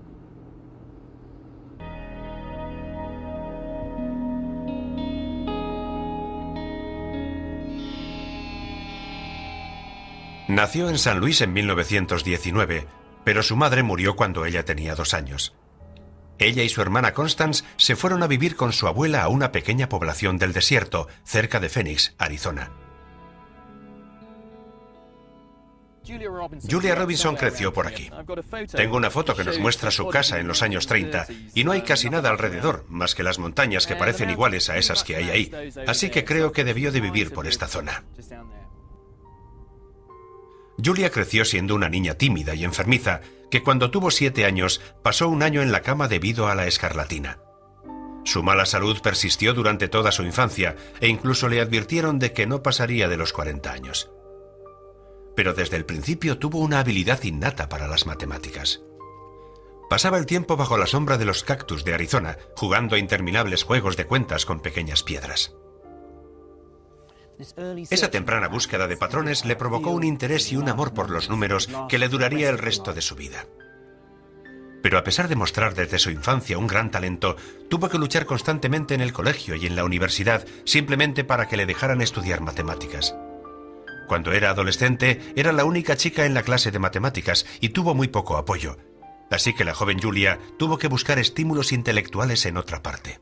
Nació en San Luis en 1919, pero su madre murió cuando ella tenía 2 años. Ella y su hermana Constance se fueron a vivir con su abuela a una pequeña población del desierto, cerca de Phoenix, Arizona. Julia Robinson creció por aquí. Tengo una foto que nos muestra su casa en los años 30 y no hay casi nada alrededor, más que las montañas que parecen iguales a esas que hay ahí, así que creo que debió de vivir por esta zona. Julia creció siendo una niña tímida y enfermiza, que cuando tuvo 7 años pasó un año en la cama debido a la escarlatina. Su mala salud persistió durante toda su infancia e incluso le advirtieron de que no pasaría de los 40 años. Pero desde el principio tuvo una habilidad innata para las matemáticas. Pasaba el tiempo bajo la sombra de los cactus de Arizona, jugando a interminables juegos de cuentas con pequeñas piedras. Esa temprana búsqueda de patrones le provocó un interés y un amor por los números que le duraría el resto de su vida. Pero a pesar de mostrar desde su infancia un gran talento, tuvo que luchar constantemente en el colegio y en la universidad simplemente para que le dejaran estudiar matemáticas. Cuando era adolescente, era la única chica en la clase de matemáticas y tuvo muy poco apoyo. Así que la joven Julia tuvo que buscar estímulos intelectuales en otra parte.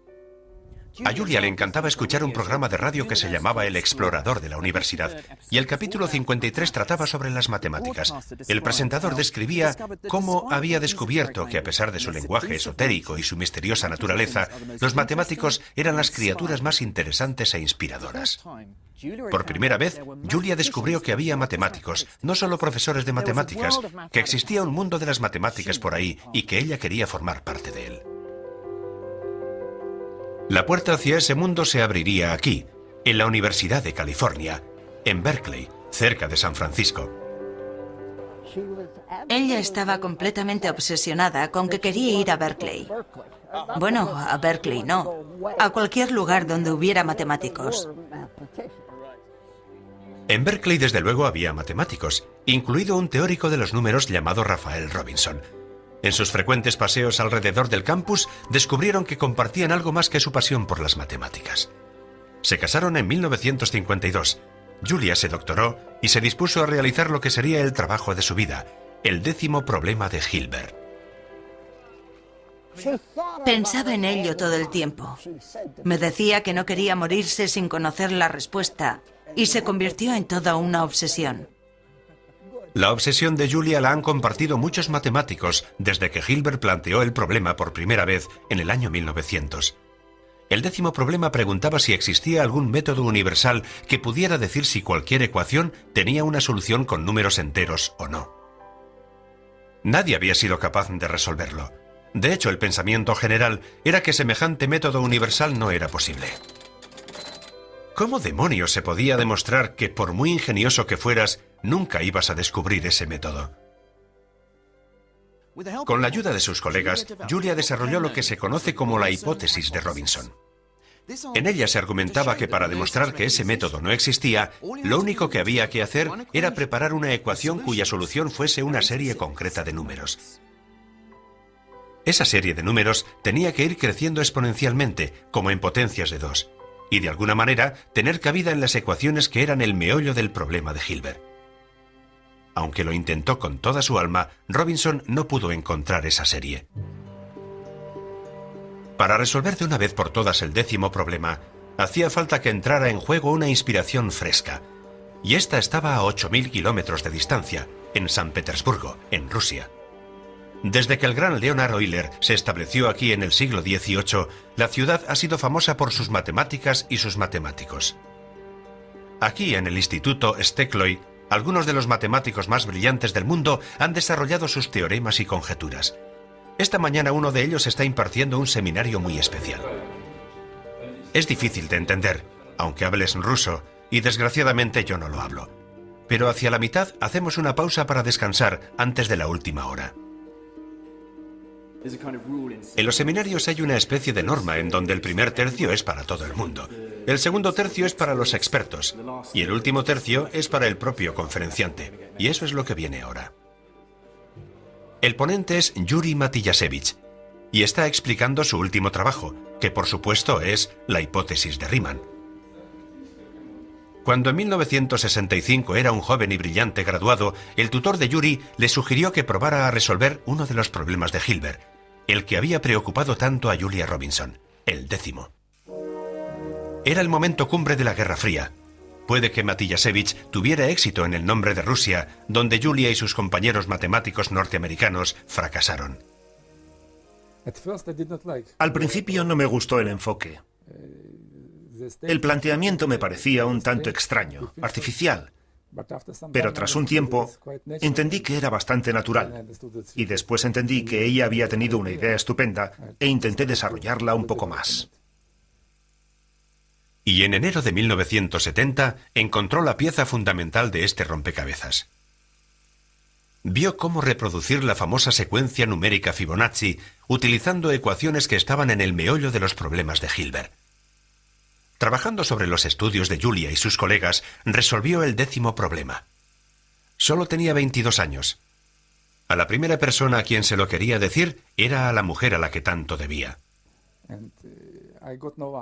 A Julia le encantaba escuchar un programa de radio que se llamaba El Explorador de la Universidad, y el capítulo 53 trataba sobre las matemáticas. El presentador describía cómo había descubierto que, a pesar de su lenguaje esotérico y su misteriosa naturaleza, los matemáticos eran las criaturas más interesantes e inspiradoras. Por primera vez, Julia descubrió que había matemáticos, no solo profesores de matemáticas, que existía un mundo de las matemáticas por ahí y que ella quería formar parte de él. La puerta hacia ese mundo se abriría aquí, en la Universidad de California, en Berkeley, cerca de San Francisco. Ella estaba completamente obsesionada con que quería ir a Berkeley. Bueno, a Berkeley no, a cualquier lugar donde hubiera matemáticos. En Berkeley, desde luego, había matemáticos, incluido un teórico de los números llamado Raphael Robinson. En sus frecuentes paseos alrededor del campus, descubrieron que compartían algo más que su pasión por las matemáticas. Se casaron en 1952. Julia se doctoró y se dispuso a realizar lo que sería el trabajo de su vida, el 10º problema de Hilbert. Pensaba en ello todo el tiempo. Me decía que no quería morirse sin conocer la respuesta y se convirtió en toda una obsesión. La obsesión de Julia la han compartido muchos matemáticos desde que Hilbert planteó el problema por primera vez en el año 1900. El 10º problema preguntaba si existía algún método universal que pudiera decir si cualquier ecuación tenía una solución con números enteros o no. Nadie había sido capaz de resolverlo. De hecho, el pensamiento general era que semejante método universal no era posible. ¿Cómo demonios se podía demostrar que por muy ingenioso que fueras, nunca ibas a descubrir ese método? Con la ayuda de sus colegas, Julia desarrolló lo que se conoce como la hipótesis de Robinson. En ella se argumentaba que para demostrar que ese método no existía, lo único que había que hacer era preparar una ecuación cuya solución fuese una serie concreta de números. Esa serie de números tenía que ir creciendo exponencialmente, como en potencias de 2, y de alguna manera tener cabida en las ecuaciones que eran el meollo del problema de Hilbert. Aunque lo intentó con toda su alma, Robinson no pudo encontrar esa serie. Para resolver de una vez por todas el 10º problema, hacía falta que entrara en juego una inspiración fresca, y esta estaba a 8.000 kilómetros de distancia, en San Petersburgo, en Rusia. Desde que el gran Leonhard Euler se estableció aquí en el siglo XVIII, la ciudad ha sido famosa por sus matemáticas y sus matemáticos. Aquí, en el Instituto Stekloy, algunos de los matemáticos más brillantes del mundo han desarrollado sus teoremas y conjeturas. Esta mañana uno de ellos está impartiendo un seminario muy especial. Es difícil de entender, aunque hables ruso, y desgraciadamente yo no lo hablo. Pero hacia la mitad hacemos una pausa para descansar antes de la última hora. En los seminarios hay una especie de norma en donde el primer tercio es para todo el mundo, el segundo tercio es para los expertos y el último tercio es para el propio conferenciante. Y eso es lo que viene ahora. El ponente es Yuri Matyashevich y está explicando su último trabajo, que por supuesto es la hipótesis de Riemann. Cuando en 1965 era un joven y brillante graduado, el tutor de Yuri le sugirió que probara a resolver uno de los problemas de Hilbert, el que había preocupado tanto a Julia Robinson, el 10º. Era el momento cumbre de la Guerra Fría. Puede que Matyashevich tuviera éxito en el nombre de Rusia, donde Julia y sus compañeros matemáticos norteamericanos fracasaron. Al principio no me gustó el enfoque. El planteamiento me parecía un tanto extraño, artificial, pero tras un tiempo entendí que era bastante natural y después entendí que ella había tenido una idea estupenda e intenté desarrollarla un poco más. Y en enero de 1970 encontró la pieza fundamental de este rompecabezas. Vio cómo reproducir la famosa secuencia numérica Fibonacci utilizando ecuaciones que estaban en el meollo de los problemas de Hilbert. Trabajando sobre los estudios de Julia y sus colegas, resolvió el 10º problema. Solo tenía 22 años. A la primera persona a quien se lo quería decir era a la mujer a la que tanto debía.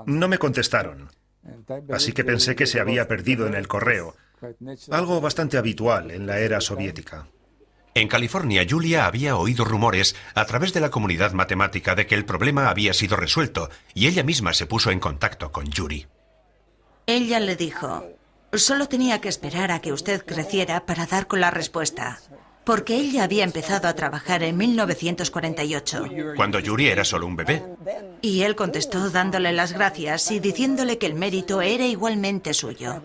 No me contestaron, así que pensé que se había perdido en el correo, algo bastante habitual en la era soviética. En California, Julia había oído rumores a través de la comunidad matemática de que el problema había sido resuelto y ella misma se puso en contacto con Yuri. Ella le dijo, solo tenía que esperar a que usted creciera para dar con la respuesta, porque ella había empezado a trabajar en 1948. Cuando Yuri era solo un bebé. Y él contestó dándole las gracias y diciéndole que el mérito era igualmente suyo.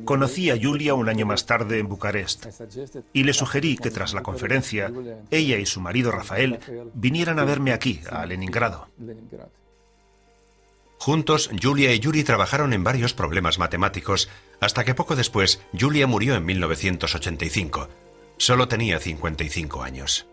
Conocí a Julia un año más tarde en Bucarest y le sugerí que tras la conferencia, ella y su marido Rafael vinieran a verme aquí, a Leningrado. Juntos, Julia y Yuri trabajaron en varios problemas matemáticos, hasta que poco después, Julia murió en 1985. Solo tenía 55 años.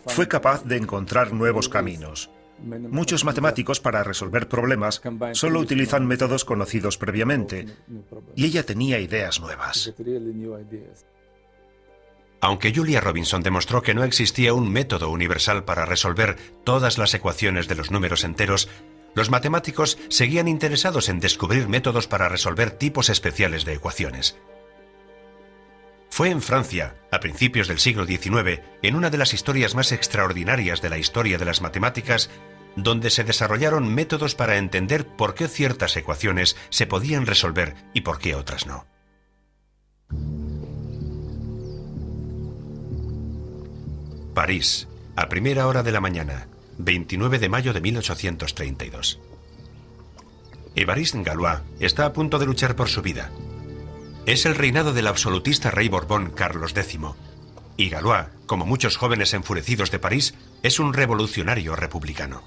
Fue capaz de encontrar nuevos caminos. Muchos matemáticos para resolver problemas solo utilizan métodos conocidos previamente, y ella tenía ideas nuevas. Aunque Julia Robinson demostró que no existía un método universal para resolver todas las ecuaciones de los números enteros, los matemáticos seguían interesados en descubrir métodos para resolver tipos especiales de ecuaciones. Fue en Francia, a principios del siglo XIX, en una de las historias más extraordinarias de la historia de las matemáticas, donde se desarrollaron métodos para entender por qué ciertas ecuaciones se podían resolver y por qué otras no. París, a primera hora de la mañana, 29 de mayo de 1832. Évariste Galois está a punto de luchar por su vida. Es el reinado del absolutista rey Borbón Carlos X, Y Galois, como muchos jóvenes enfurecidos de París, es un revolucionario republicano.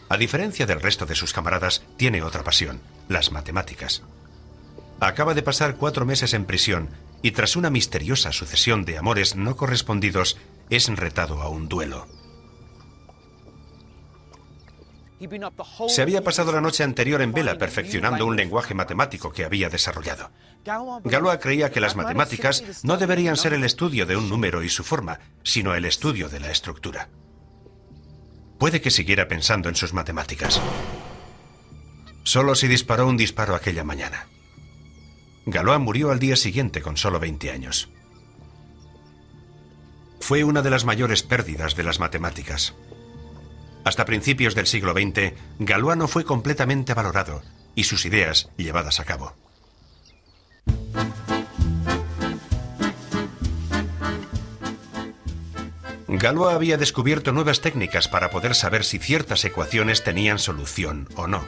A diferencia del resto de sus camaradas, tiene otra pasión, las matemáticas. Acaba de pasar 4 meses en prisión y tras una misteriosa sucesión de amores no correspondidos, es retado a un duelo. Se había pasado la noche anterior en vela perfeccionando un lenguaje matemático que había desarrollado. Galois creía que las matemáticas no deberían ser el estudio de un número y su forma, sino el estudio de la estructura. Puede que siguiera pensando en sus matemáticas. Solo se disparó un disparo aquella mañana. Galois murió al día siguiente con solo 20 años. Fue una de las mayores pérdidas de las matemáticas. Hasta principios del siglo XX, Galois no fue completamente valorado y sus ideas llevadas a cabo. Galois había descubierto nuevas técnicas para poder saber si ciertas ecuaciones tenían solución o no.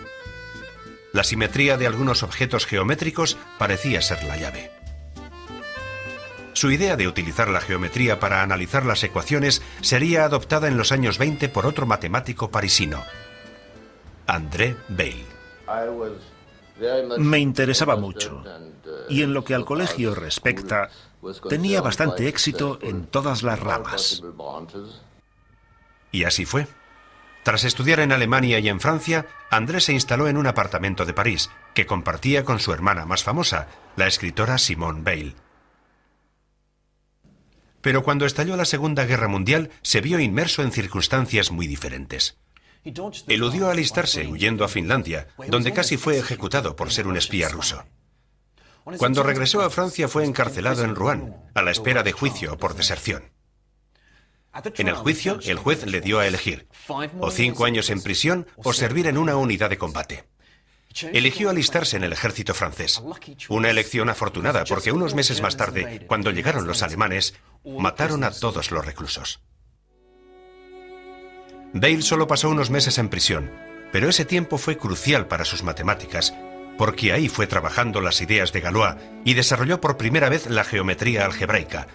La simetría de algunos objetos geométricos parecía ser la llave. Su idea de utilizar la geometría para analizar las ecuaciones sería adoptada en los años 20 por otro matemático parisino, André Weil. Me interesaba mucho, y en lo que al colegio respecta, tenía bastante éxito en todas las ramas. Y así fue. Tras estudiar en Alemania y en Francia, André se instaló en un apartamento de París, que compartía con su hermana más famosa, la escritora Simone Weil. Pero cuando estalló la Segunda Guerra Mundial, se vio inmerso en circunstancias muy diferentes. Eludió alistarse huyendo a Finlandia, donde casi fue ejecutado por ser un espía ruso. Cuando regresó a Francia fue encarcelado en Rouen, a la espera de juicio por deserción. En el juicio, el juez le dio a elegir, o 5 años en prisión o servir en una unidad de combate. Eligió alistarse en el ejército francés. Una elección afortunada porque unos meses más tarde, cuando llegaron los alemanes, mataron a todos los reclusos. Weil solo pasó unos meses en prisión, pero ese tiempo fue crucial para sus matemáticas, porque ahí fue trabajando las ideas de Galois y desarrolló por primera vez la geometría algebraica,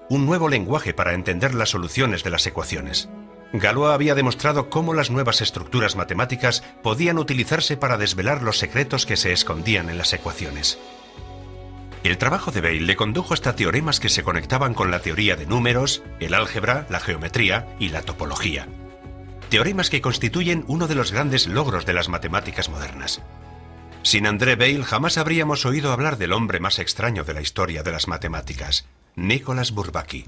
un nuevo lenguaje para entender las soluciones de las ecuaciones. Galois había demostrado cómo las nuevas estructuras matemáticas podían utilizarse para desvelar los secretos que se escondían en las ecuaciones. El trabajo de Weil le condujo hasta teoremas que se conectaban con la teoría de números, el álgebra, la geometría y la topología. Teoremas que constituyen uno de los grandes logros de las matemáticas modernas. Sin André Weil jamás habríamos oído hablar del hombre más extraño de la historia de las matemáticas, Nicolas Bourbaki.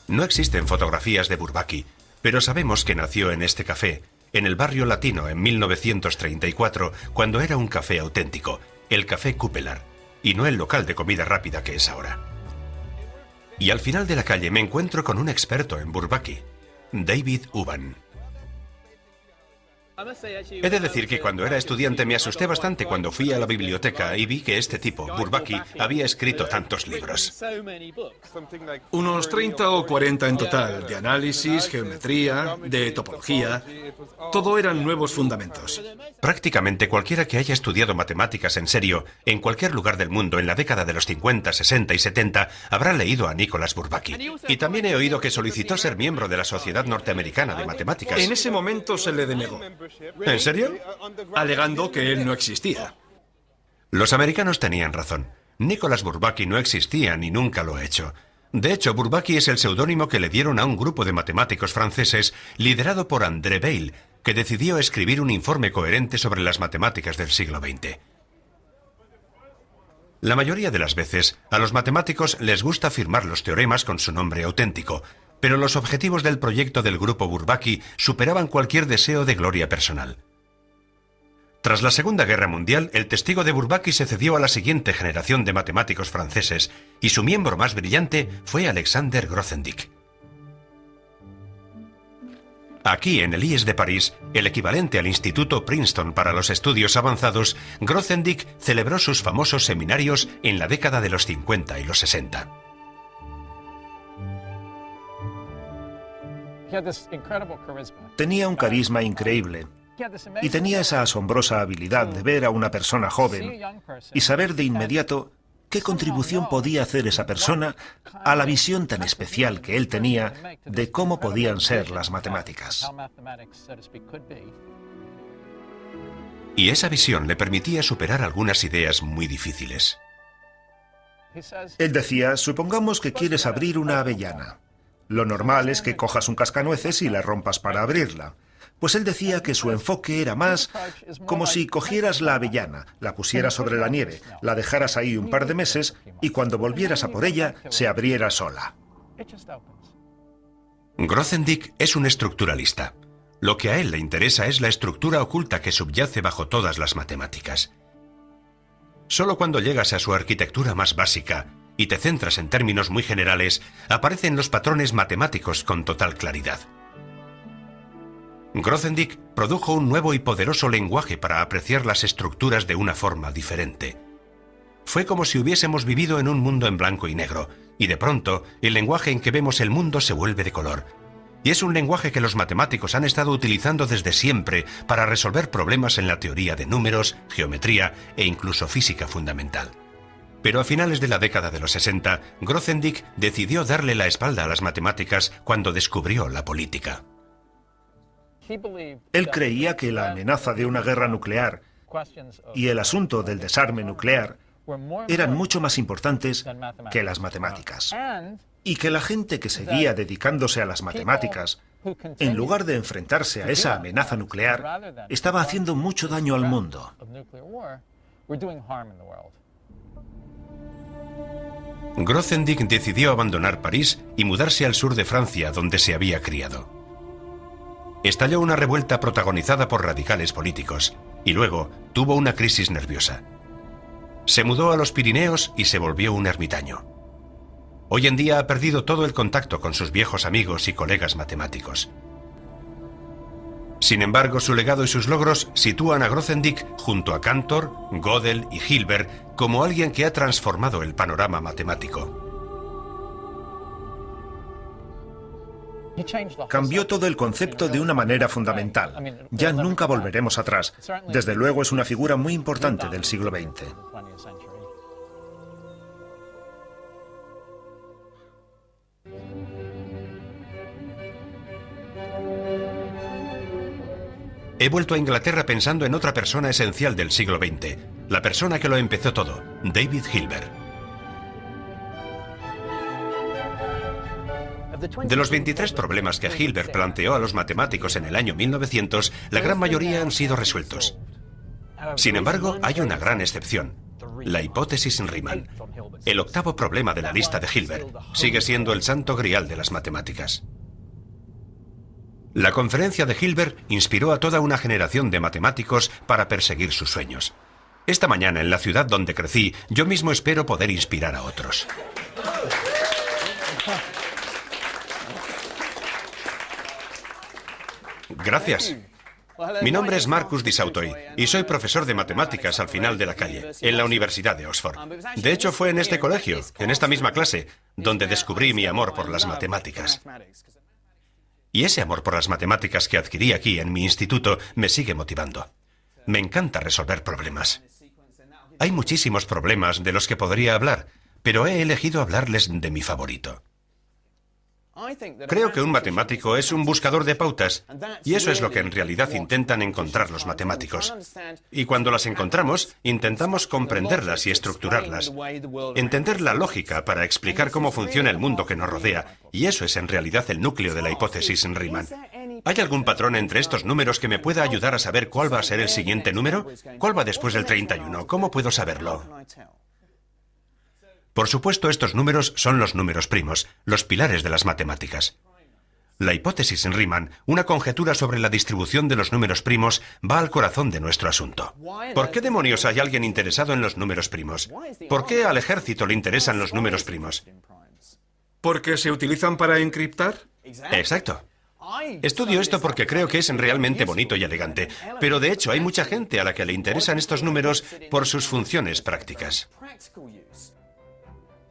No existen fotografías de Bourbaki, pero sabemos que nació en este café, en el barrio latino en 1934, cuando era un café auténtico, el Café Cupelar, y no el local de comida rápida que es ahora. Y al final de la calle me encuentro con un experto en Bourbaki, David Uban. He de decir que cuando era estudiante me asusté bastante cuando fui a la biblioteca y vi que este tipo, Bourbaki, había escrito tantos libros. Unos 30 o 40 en total, de análisis, geometría, de topología. Todo eran nuevos fundamentos. Prácticamente cualquiera que haya estudiado matemáticas en serio, en cualquier lugar del mundo en la década de los 50, 60 y 70, habrá leído a Nicolas Bourbaki. Y también he oído que solicitó ser miembro de la Sociedad Norteamericana de Matemáticas. En ese momento se le denegó. ¿En serio? Alegando que él no existía. Los americanos tenían razón. Nicolas Bourbaki no existía ni nunca lo ha hecho. De hecho, Bourbaki es el seudónimo que le dieron a un grupo de matemáticos franceses liderado por André Weil, que decidió escribir un informe coherente sobre las matemáticas del siglo XX. La mayoría de las veces, a los matemáticos les gusta firmar los teoremas con su nombre auténtico, pero los objetivos del proyecto del grupo Bourbaki superaban cualquier deseo de gloria personal. Tras la Segunda Guerra Mundial, el testigo de Bourbaki se cedió a la siguiente generación de matemáticos franceses, y su miembro más brillante fue Alexander Grothendieck. Aquí, en el IES de París, el equivalente al Instituto Princeton para los estudios avanzados, Grothendieck celebró sus famosos seminarios en la década de los 50 y los 60. Tenía un carisma increíble y tenía esa asombrosa habilidad de ver a una persona joven y saber de inmediato ¿qué contribución podía hacer esa persona a la visión tan especial que él tenía de cómo podían ser las matemáticas? Y esa visión le permitía superar algunas ideas muy difíciles. Él decía, supongamos que quieres abrir una avellana. Lo normal es que cojas un cascanueces y la rompas para abrirla. Pues él decía que su enfoque era más como si cogieras la avellana, la pusieras sobre la nieve, la dejaras ahí un par de meses y cuando volvieras a por ella, se abriera sola. Grothendieck es un estructuralista. Lo que a él le interesa es la estructura oculta que subyace bajo todas las matemáticas. Solo cuando llegas a su arquitectura más básica y te centras en términos muy generales, aparecen los patrones matemáticos con total claridad. Grothendieck produjo un nuevo y poderoso lenguaje para apreciar las estructuras de una forma diferente. Fue como si hubiésemos vivido en un mundo en blanco y negro, y de pronto el lenguaje en que vemos el mundo se vuelve de color. Y es un lenguaje que los matemáticos han estado utilizando desde siempre para resolver problemas en la teoría de números, geometría e incluso física fundamental. Pero a finales de la década de los 60, Grothendieck decidió darle la espalda a las matemáticas cuando descubrió la política. Él creía que la amenaza de una guerra nuclear y el asunto del desarme nuclear eran mucho más importantes que las matemáticas. Y que la gente que seguía dedicándose a las matemáticas, en lugar de enfrentarse a esa amenaza nuclear, estaba haciendo mucho daño al mundo. Grothendieck decidió abandonar París y mudarse al sur de Francia, donde se había criado. Estalló una revuelta protagonizada por radicales políticos, y luego tuvo una crisis nerviosa. Se mudó a los Pirineos y se volvió un ermitaño. Hoy en día ha perdido todo el contacto con sus viejos amigos y colegas matemáticos. Sin embargo, su legado y sus logros sitúan a Grothendieck junto a Cantor, Gödel y Hilbert como alguien que ha transformado el panorama matemático. Cambió todo el concepto de una manera fundamental. Ya nunca volveremos atrás. Desde luego es una figura muy importante del siglo XX. He vuelto a Inglaterra pensando en otra persona esencial del siglo XX, la persona que lo empezó todo, David Hilbert. De los 23 problemas que Hilbert planteó a los matemáticos en el año 1900, la gran mayoría han sido resueltos. Sin embargo, hay una gran excepción, la hipótesis Riemann. El octavo problema de la lista de Hilbert sigue siendo el santo grial de las matemáticas. La conferencia de Hilbert inspiró a toda una generación de matemáticos para perseguir sus sueños. Esta mañana, en la ciudad donde crecí, yo mismo espero poder inspirar a otros. Gracias. Mi nombre es Marcus Di Sautoy y soy profesor de matemáticas al final de la calle, en la Universidad de Oxford. De hecho, fue en este colegio, en esta misma clase, donde descubrí mi amor por las matemáticas. Y ese amor por las matemáticas que adquirí aquí en mi instituto me sigue motivando. Me encanta resolver problemas. Hay muchísimos problemas de los que podría hablar, pero he elegido hablarles de mi favorito. Creo que un matemático es un buscador de pautas, y eso es lo que en realidad intentan encontrar los matemáticos. Y cuando las encontramos, intentamos comprenderlas y estructurarlas. Entender la lógica para explicar cómo funciona el mundo que nos rodea, y eso es en realidad el núcleo de la hipótesis Riemann. ¿Hay algún patrón entre estos números que me pueda ayudar a saber cuál va a ser el siguiente número? ¿Cuál va después del 31? ¿Cómo puedo saberlo? Por supuesto, estos números son los números primos, los pilares de las matemáticas. La hipótesis Riemann, una conjetura sobre la distribución de los números primos, va al corazón de nuestro asunto. ¿Por qué demonios hay alguien interesado en los números primos? ¿Por qué al ejército le interesan los números primos? ¿Porque se utilizan para encriptar? Exacto. Estudio esto porque creo que es realmente bonito y elegante, pero de hecho hay mucha gente a la que le interesan estos números por sus funciones prácticas.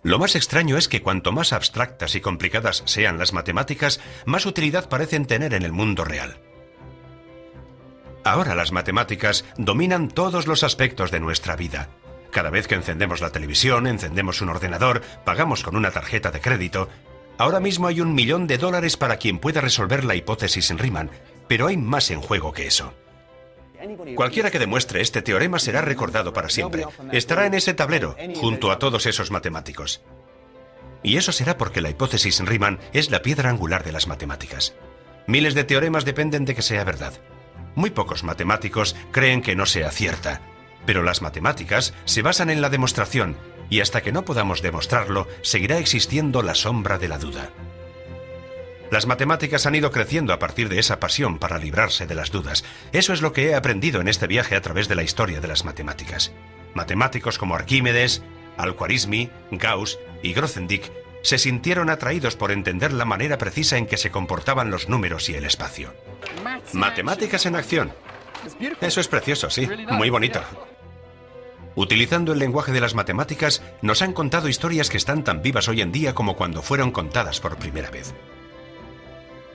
Lo más extraño es que cuanto más abstractas y complicadas sean las matemáticas, más utilidad parecen tener en el mundo real. Ahora las matemáticas dominan todos los aspectos de nuestra vida. Cada vez que encendemos la televisión, encendemos un ordenador, pagamos con una tarjeta de crédito. Ahora mismo hay $1 millón para quien pueda resolver la hipótesis Riemann, pero hay más en juego que eso. Cualquiera que demuestre este teorema será recordado para siempre. Estará en ese tablero, junto a todos esos matemáticos. Y eso será porque la hipótesis Riemann es la piedra angular de las matemáticas. Miles de teoremas dependen de que sea verdad. Muy pocos matemáticos creen que no sea cierta. Pero las matemáticas se basan en la demostración, y hasta que no podamos demostrarlo, seguirá existiendo la sombra de la duda. Las matemáticas han ido creciendo a partir de esa pasión para librarse de las dudas. Eso es lo que he aprendido en este viaje a través de la historia de las matemáticas. Matemáticos como Arquímedes, Al-Khwarizmi, Gauss y Grothendieck se sintieron atraídos por entender la manera precisa en que se comportaban los números y el espacio. Matemáticas en acción. Eso es precioso, sí, muy bonito. Utilizando el lenguaje de las matemáticas, nos han contado historias que están tan vivas hoy en día como cuando fueron contadas por primera vez.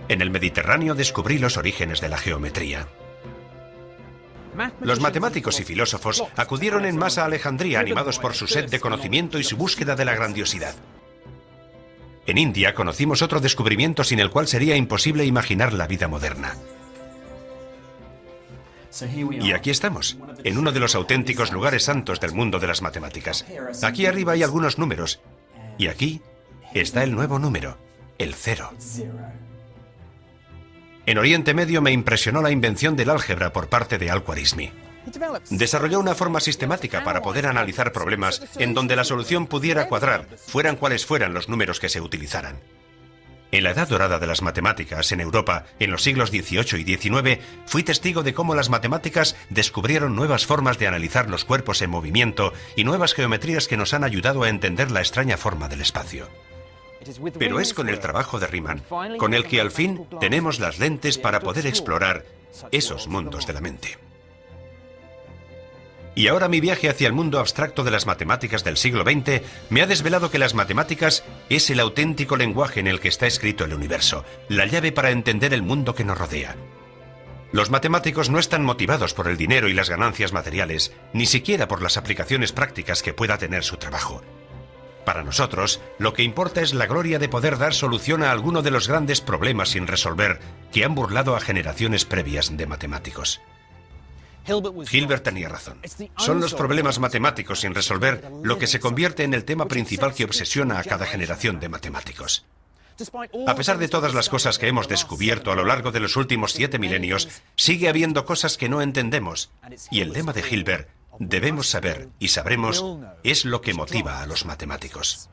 En el Mediterráneo descubrí los orígenes de la geometría. Los matemáticos y filósofos acudieron en masa a Alejandría animados por su sed de conocimiento y su búsqueda de la grandiosidad. En India conocimos otro descubrimiento sin el cual sería imposible imaginar la vida moderna. Y aquí estamos, en uno de los auténticos lugares santos del mundo de las matemáticas. Aquí arriba hay algunos números, y aquí está el nuevo número, el 0. En Oriente Medio me impresionó la invención del álgebra por parte de Al-Khwarizmi. Desarrolló una forma sistemática para poder analizar problemas en donde la solución pudiera cuadrar, fueran cuales fueran los números que se utilizaran. En la edad dorada de las matemáticas en Europa, en los siglos XVIII y XIX, fui testigo de cómo las matemáticas descubrieron nuevas formas de analizar los cuerpos en movimiento y nuevas geometrías que nos han ayudado a entender la extraña forma del espacio. Pero es con el trabajo de Riemann, con el que al fin tenemos las lentes para poder explorar esos mundos de la mente. Y ahora mi viaje hacia el mundo abstracto de las matemáticas del siglo XX me ha desvelado que las matemáticas es el auténtico lenguaje en el que está escrito el universo, la llave para entender el mundo que nos rodea. Los matemáticos no están motivados por el dinero y las ganancias materiales, ni siquiera por las aplicaciones prácticas que pueda tener su trabajo. Para nosotros, lo que importa es la gloria de poder dar solución a alguno de los grandes problemas sin resolver que han burlado a generaciones previas de matemáticos. Hilbert tenía razón. Son los problemas matemáticos sin resolver lo que se convierte en el tema principal que obsesiona a cada generación de matemáticos. A pesar de todas las cosas que hemos descubierto a lo largo de los últimos 7 milenios, sigue habiendo cosas que no entendemos. Y el lema de Hilbert, debemos saber y sabremos, es lo que motiva a los matemáticos.